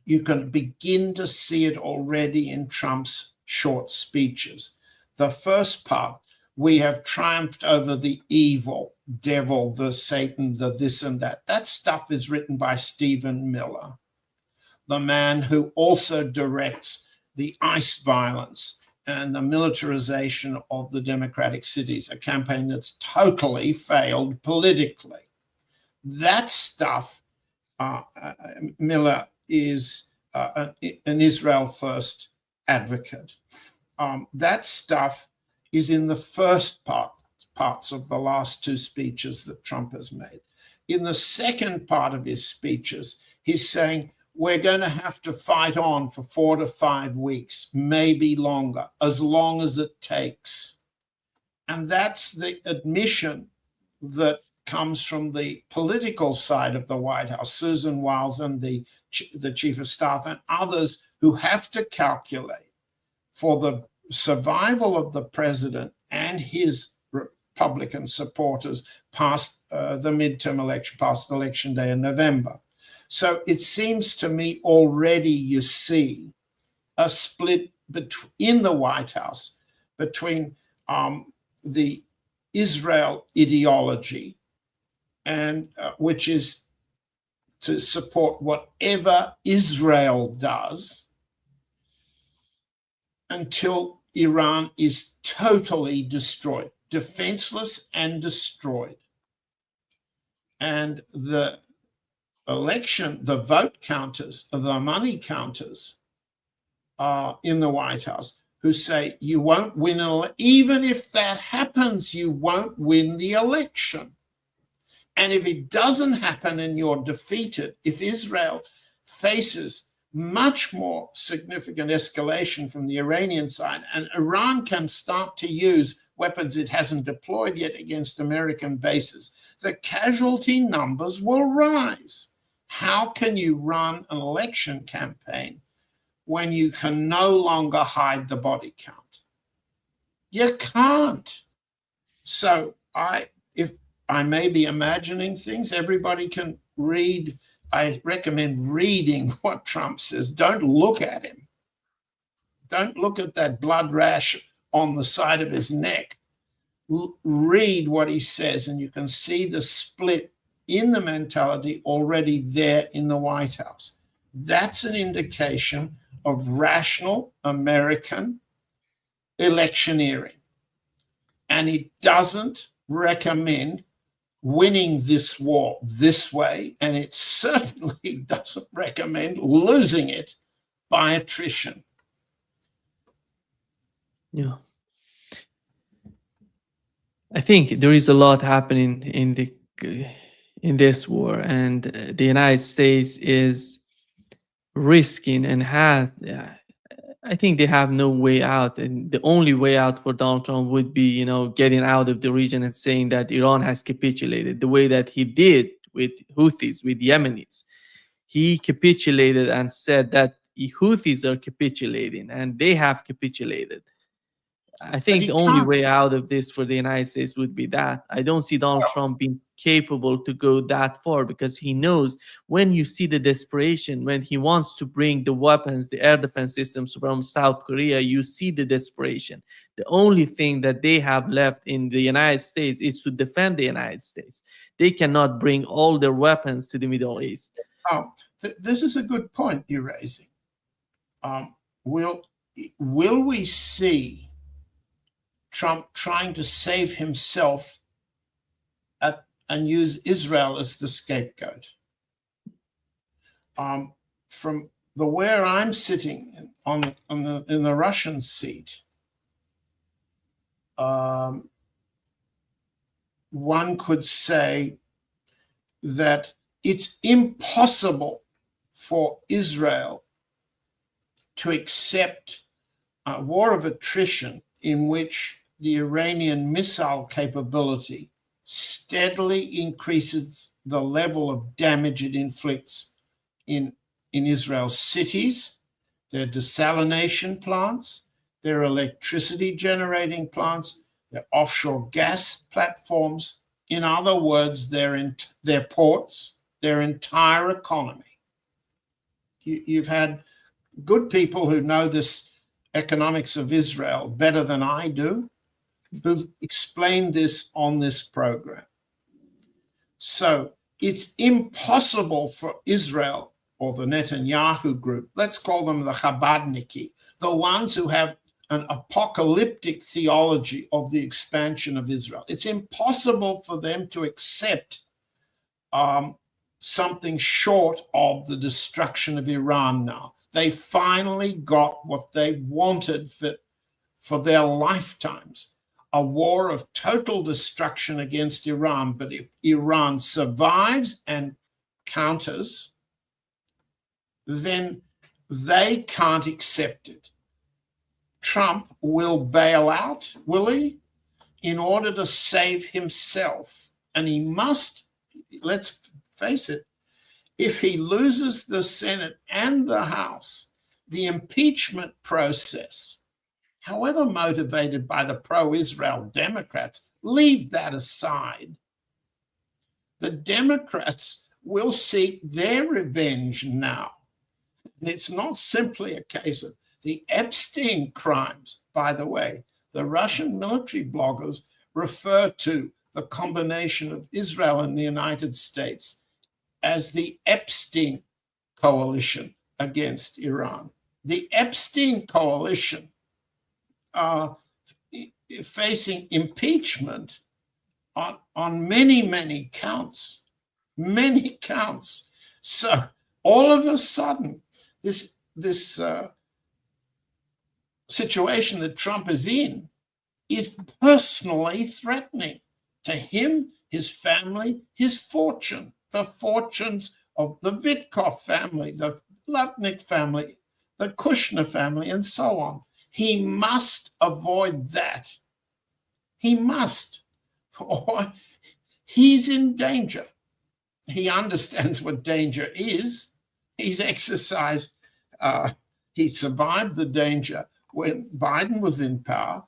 You can begin to see it already in Trump's short speeches. The first part, we have triumphed over the evil, devil, the Satan, the this and that. That stuff is written by Stephen Miller, the man who also directs the ICE violence and the militarization of the democratic cities, a campaign that's totally failed politically. That stuff, Miller is an Israel first advocate. That stuff is in the first parts of the last two speeches that Trump has made. In the second part of his speeches, he's saying, we're going to have to fight on for 4 to 5 weeks, maybe longer, as long as it takes. And that's the admission that comes from the political side of the White House, Susan Wiles and the chief of staff and others who have to calculate for the survival of the president and his Republican supporters past the midterm election, past election day in November. So it seems to me already you see a split in the White House between the Israel ideology, and which is to support whatever Israel does until Iran is totally destroyed, defenseless and destroyed. And the election, the vote counters, the money counters in the White House who say you won't win, even if that happens, you won't win the election. And if it doesn't happen and you're defeated, if Israel faces much more significant escalation from the Iranian side, and Iran can start to use weapons it hasn't deployed yet against American bases, the casualty numbers will rise. How can you run an election campaign when you can no longer hide the body count? You can't. So if I may be imagining things, everybody can read. I recommend reading what Trump says. Don't look at him. Don't look at that blood rash on the side of his neck. Read what he says, and you can see the split in the mentality already there in the White House. That's an indication of rational American electioneering. And it doesn't recommend winning this war this way, and it certainly doesn't recommend losing it by attrition. Yeah. I think there is a lot happening in this war, and the United States is risking and has. I think they have no way out, and the only way out for Donald Trump would be, getting out of the region and saying that Iran has capitulated, the way that he did with Houthis, with Yemenis. He capitulated and said that Houthis are capitulating, and they have capitulated. I think the only way out of this for the United States would be that. I don't see Donald Trump being capable to go that far, because he knows when you see the desperation, when he wants to bring the weapons, the air defense systems from South Korea, you see the desperation. The only thing that they have left in the United States is to defend the United States. They cannot bring all their weapons to the Middle East. This is a good point you're raising. Will we see Trump trying to save himself and use Israel as the scapegoat? From where I'm sitting in the Russian seat, one could say that it's impossible for Israel to accept a war of attrition in which the Iranian missile capability steadily increases the level of damage it inflicts in Israel's cities, their desalination plants, their electricity generating plants, their offshore gas platforms. In other words, their ports, their entire economy. You've had good people who know this economics of Israel better than I do, who've explained this on this program. So it's impossible for Israel or the Netanyahu group, let's call them the Chabadniki, the ones who have an apocalyptic theology of the expansion of Israel. It's impossible for them to accept something short of the destruction of Iran now. They finally got what they wanted for their lifetimes, a war of total destruction against Iran. But if Iran survives and counters, then they can't accept it. Trump will bail out, will he? In order to save himself. And he must, let's face it, if he loses the Senate and the House, the impeachment process, however motivated by the pro-Israel Democrats, leave that aside. The Democrats will seek their revenge now. And it's not simply a case of the Epstein crimes. By the way, the Russian military bloggers refer to the combination of Israel and the United States as the Epstein coalition against Iran. The Epstein coalition facing impeachment on many counts, So all of a sudden, this situation that Trump is in is personally threatening to him, his family, his fortune, the fortunes of the Witkoff family, the Lutnick family, the Kushner family, and so on. He must avoid that. He must. Or he's in danger. He understands what danger is. He's exercised, he survived the danger when Biden was in power.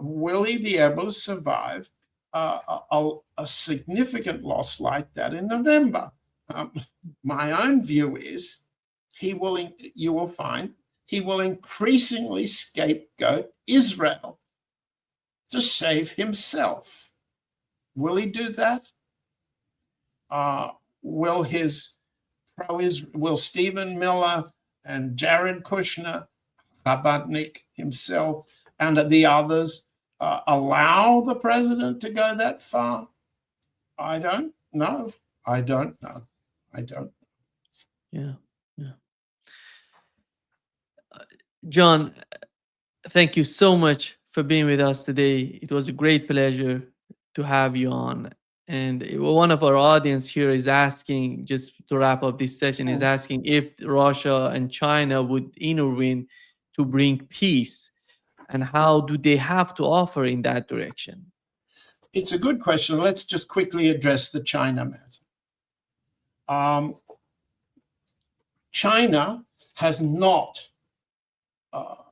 Will he be able to survive a significant loss like that in November? My own view is you will find he will increasingly scapegoat Israel to save himself. Will he do that? Will Stephen Miller and Jared Kushner, Chabadnik himself, and the others allow the president to go that far? I don't know. Yeah. John, thank you so much for being with us today. It was a great pleasure to have you on. And one of our audience here is asking, just to wrap up this session, is asking if Russia and China would intervene to bring peace, and how do they have to offer in that direction? It's a good question. Let's just quickly address the China matter. China has not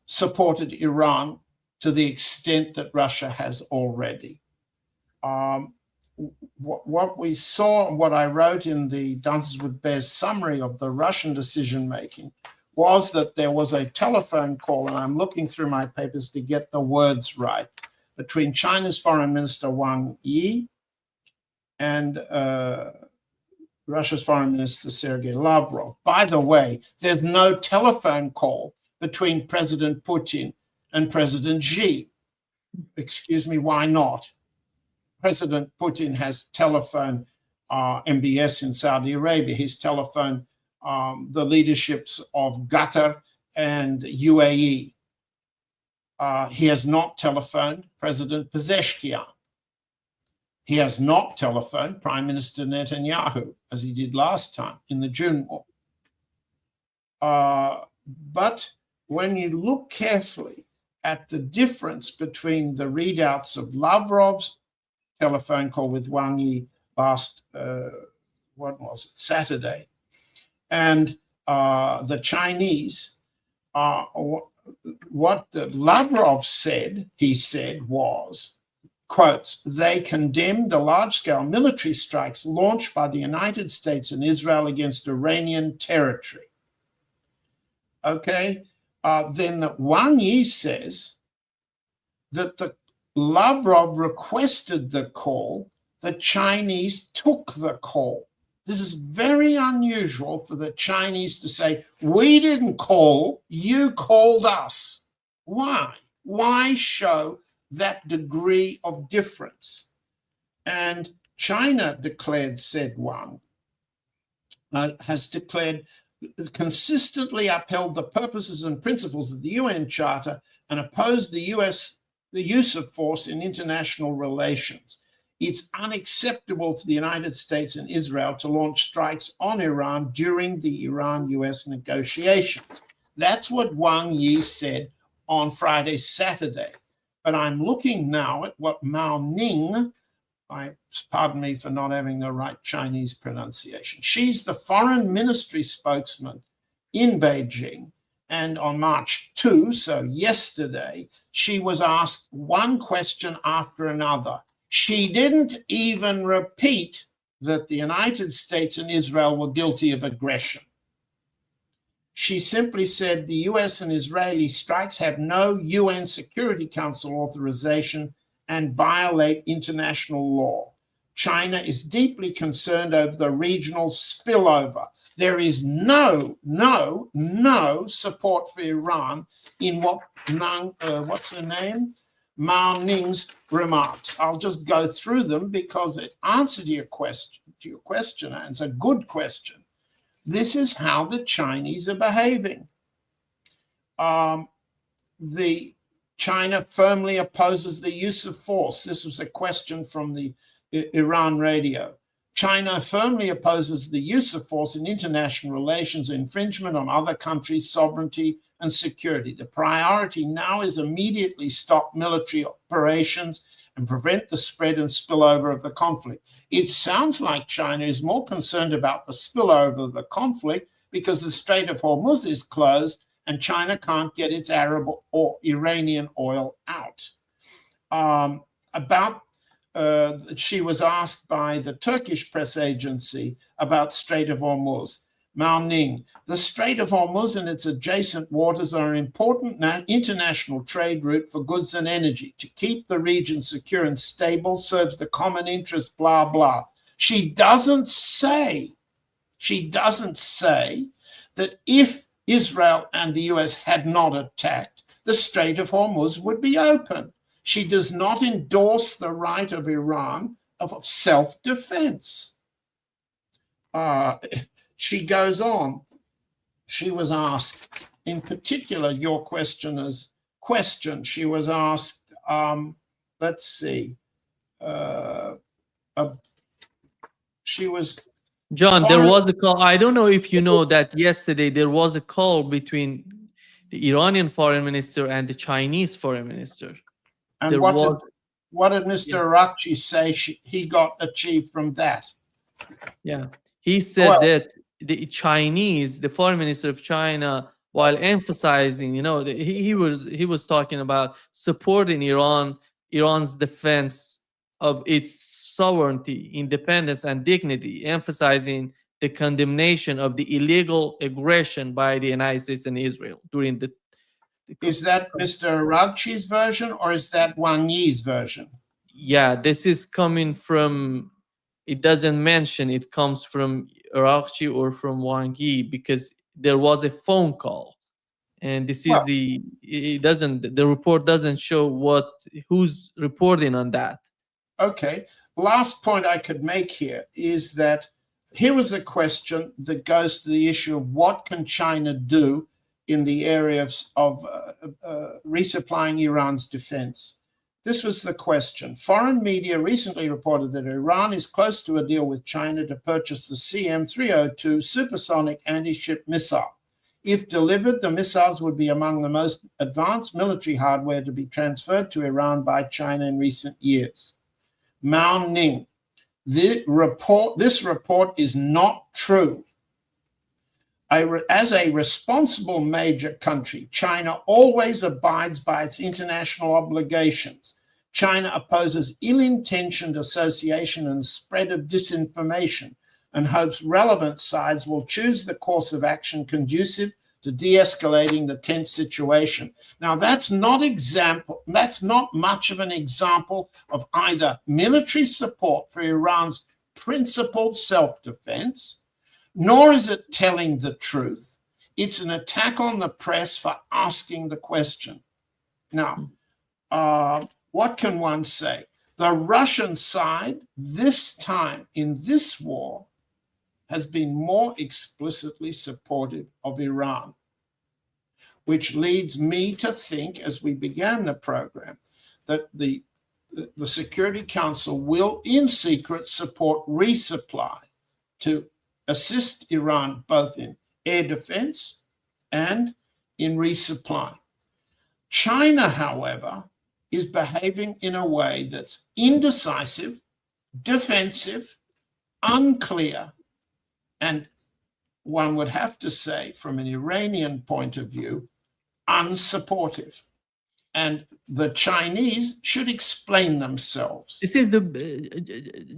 supported Iran to the extent that Russia has already. What we saw and what I wrote in the Dances with Bears summary of the Russian decision-making was that there was a telephone call, and I'm looking through my papers to get the words right, between China's Foreign Minister Wang Yi and Russia's Foreign Minister Sergei Lavrov. By the way, there's no telephone call between President Putin and President Xi. Excuse me, why not? President Putin has telephoned MBS in Saudi Arabia. He's telephoned the leaderships of Qatar and UAE. He has not telephoned President Pezeshkian. He has not telephoned Prime Minister Netanyahu, as he did last time in the June war. But when you look carefully at the difference between the readouts of Lavrov's telephone call with Wang Yi last, Saturday, and the Chinese, what Lavrov said, he said was, quotes, they condemned the large-scale military strikes launched by the United States and Israel against Iranian territory. Okay, then Wang Yi says that the Lavrov requested the call, the Chinese took the call. This is very unusual for the Chinese to say, we didn't call, you called us. Why? Why show that degree of difference? And China declared, said Wang, has declared, consistently upheld the purposes and principles of the UN Charter and opposed the use of force in international relations. It's unacceptable for the United States and Israel to launch strikes on Iran during the Iran-US negotiations. That's what Wang Yi said on Friday, Saturday. But I'm looking now at what Mao Ning, pardon me for not having the right Chinese pronunciation. She's the foreign ministry spokesman in Beijing. And on March 2, so yesterday, she was asked one question after another. She didn't even repeat that the United States and Israel were guilty of aggression. She simply said the US and Israeli strikes have no UN Security Council authorization and violate international law. China is deeply concerned over the regional spillover. There is no support for Iran in what's her name? Mao Ning's remarks. I'll just go through them because it answers your question, and it's a good question. This is how the Chinese are behaving. The China firmly opposes the use of force. This was a question from the Iran radio. China firmly opposes the use of force in international relations, infringement on other countries' sovereignty and security. The priority now is immediately stop military operations and prevent the spread and spillover of the conflict. It sounds like China is more concerned about the spillover of the conflict because the Strait of Hormuz is closed and China can't get its Arab or Iranian oil out. She was asked by the Turkish press agency about Strait of Hormuz. Mao Ning, the Strait of Hormuz and its adjacent waters are an important international trade route for goods and energy. To keep the region secure and stable serves the common interest, blah, blah. She doesn't say that if Israel and the US had not attacked, the Strait of Hormuz would be open. She does not endorse the right of Iran of self-defense. She goes on. She was asked, in particular, your questioner's question, she was asked, let's see, she was... John, there was a call. I don't know if you know that yesterday there was a call between the Iranian foreign minister and the Chinese foreign minister. And what did Mr. Arakchi say he got achieved from that? Yeah, he said that the Chinese, the foreign minister of China, while emphasizing, he was talking about supporting Iran's defense of its sovereignty, independence, and dignity, emphasizing the condemnation of the illegal aggression by the United States and Israel during the... Is that Mr. Arakchi's version or is that Wang Yi's version? Yeah, this is coming from, it doesn't mention it comes from Arakchi or from Wang Yi because there was a phone call. And this is the report doesn't show who's reporting on that. Okay. Last point I could make here is that here was a question that goes to the issue of what can China do in the area of resupplying Iran's defense. This was the question. Foreign media recently reported that Iran is close to a deal with China to purchase the CM-302 supersonic anti-ship missile. If delivered, the missiles would be among the most advanced military hardware to be transferred to Iran by China in recent years. Mao Ning, this report is not true. As a responsible major country, China always abides by its international obligations. China opposes ill-intentioned association and spread of disinformation and hopes relevant sides will choose the course of action conducive to de-escalating the tense situation. Now, that's not much of an example of either military support for Iran's principled self-defense, nor is it telling the truth. It's an attack on the press for asking the question. Now, what can one say? The Russian side, this time in this war, has been more explicitly supportive of Iran, which leads me to think, as we began the program, that the Security Council will, in secret, support resupply to assist Iran both in air defense and in resupply. China, however, is behaving in a way that's indecisive, defensive, unclear, and one would have to say, from an Iranian point of view, unsupportive. And the Chinese should explain themselves. This is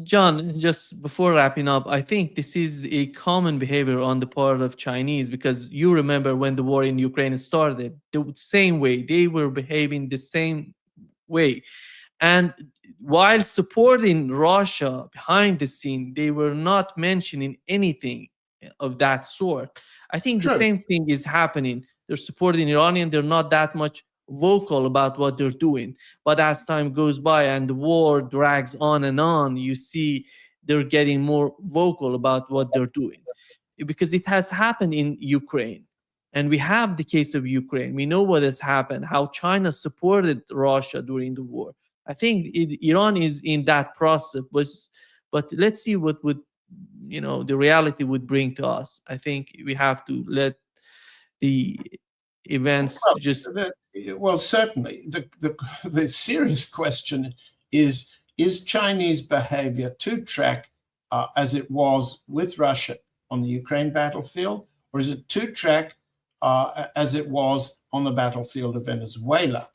John, just before wrapping up, I think this is a common behavior on the part of Chinese, because you remember when the war in Ukraine started, the same way, they were behaving the same way. And while supporting Russia behind the scene, they were not mentioning anything of that sort. I think the same thing is happening. They're supporting Iranian, they're not that much vocal about what they're doing. But as time goes by and the war drags on, you see they're getting more vocal about what they're doing. Because it has happened in Ukraine. And we have the case of Ukraine. We know what has happened, how China supported Russia during the war. I think Iran is in that process, but let's see what would, the reality would bring to us. I think we have to let the events Well, certainly. The serious question is Chinese behavior to track as it was with Russia on the Ukraine battlefield, or is it to track as it was on the battlefield of Venezuela?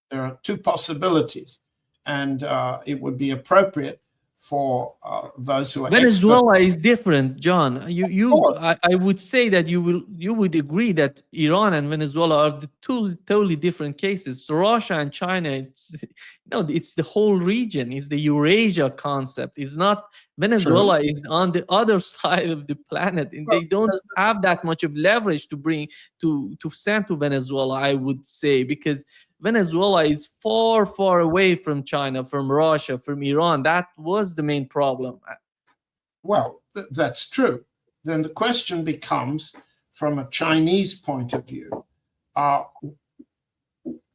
There are two possibilities, and it would be appropriate for those who are Venezuela is different, John. I would say that you would agree that Iran and Venezuela are the two totally different cases. So Russia and China, it's the whole region. It's the Eurasia concept. It's not Venezuela is on the other side of the planet, and they don't have that much of leverage to bring to send to Venezuela, I would say, because Venezuela is far, far away from China, from Russia, from Iran. That was the main problem. Well, that's true. Then the question becomes, from a Chinese point of view,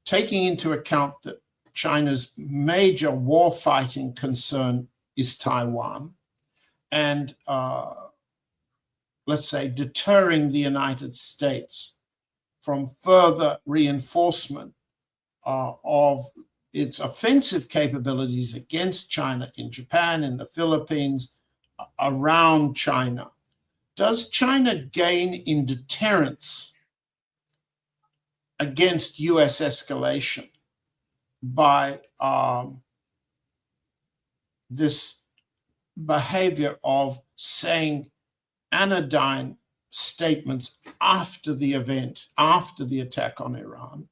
taking into account that China's major war-fighting concern is Taiwan, and let's say deterring the United States from further reinforcement of its offensive capabilities against China in Japan, in the Philippines, around China. Does China gain in deterrence against US escalation by this behavior of saying anodyne statements after the event, after the attack on Iran,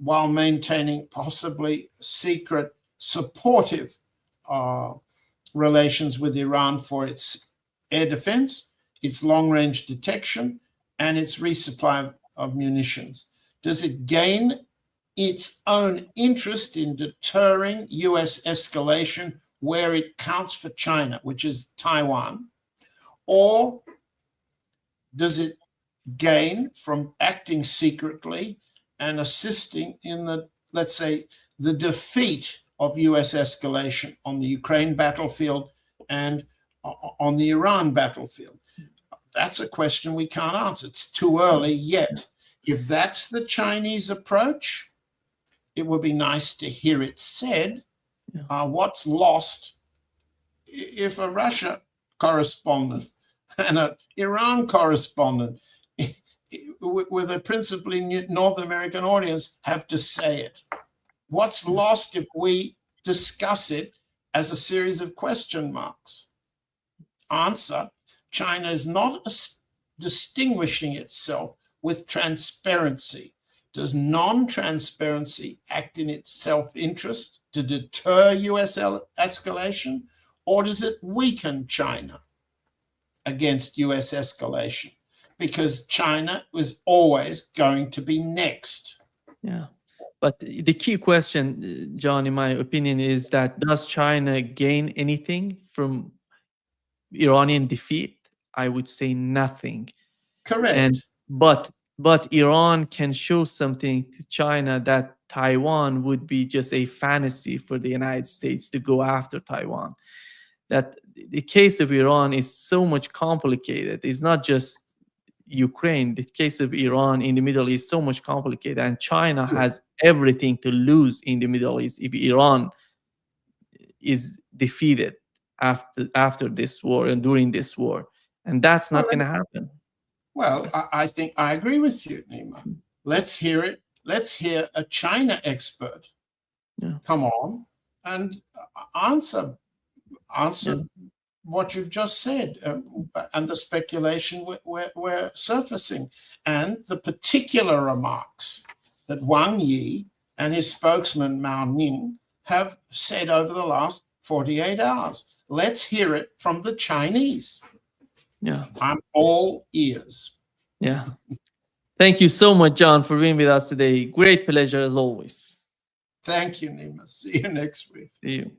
while maintaining possibly secret, supportive relations with Iran for its air defense, its long-range detection, and its resupply of munitions? Does it gain its own interest in deterring US escalation where it counts for China, which is Taiwan? Or does it gain from acting secretly and assisting in the, let's say, the defeat of US escalation on the Ukraine battlefield and on the Iran battlefield? That's a question we can't answer. It's too early yet. If that's the Chinese approach, it would be nice to hear it said. What's lost if a Russia correspondent and an Iran correspondent with a principally North American audience have to say it? What's lost if we discuss it as a series of question marks? Answer: China is not distinguishing itself with transparency. Does non-transparency act in its self-interest to deter US escalation, or does it weaken China against US escalation? Because China is always going to be next. Yeah. But the key question, John, in my opinion, is that does China gain anything from Iranian defeat? I would say nothing. Correct. And but Iran can show something to China that Taiwan would be just a fantasy for the United States to go after Taiwan. That the case of Iran is so much complicated. It's not just Ukraine. The case of Iran in the Middle East is so much complicated, and China has everything to lose in the Middle East if Iran is defeated after this war and during this war, and that's not going to happen. Well, I think I agree with you, Nima. Let's hear it. Let's hear a China expert come on and answer what you've just said, and the speculation we're surfacing, and the particular remarks that Wang Yi and his spokesman Mao Ning have said over the last 48 hours. Let's hear it from the Chinese. Yeah. I'm all ears. Yeah. Thank you so much, John, for being with us today. Great pleasure as always. Thank you, Nima. See you next week. See you.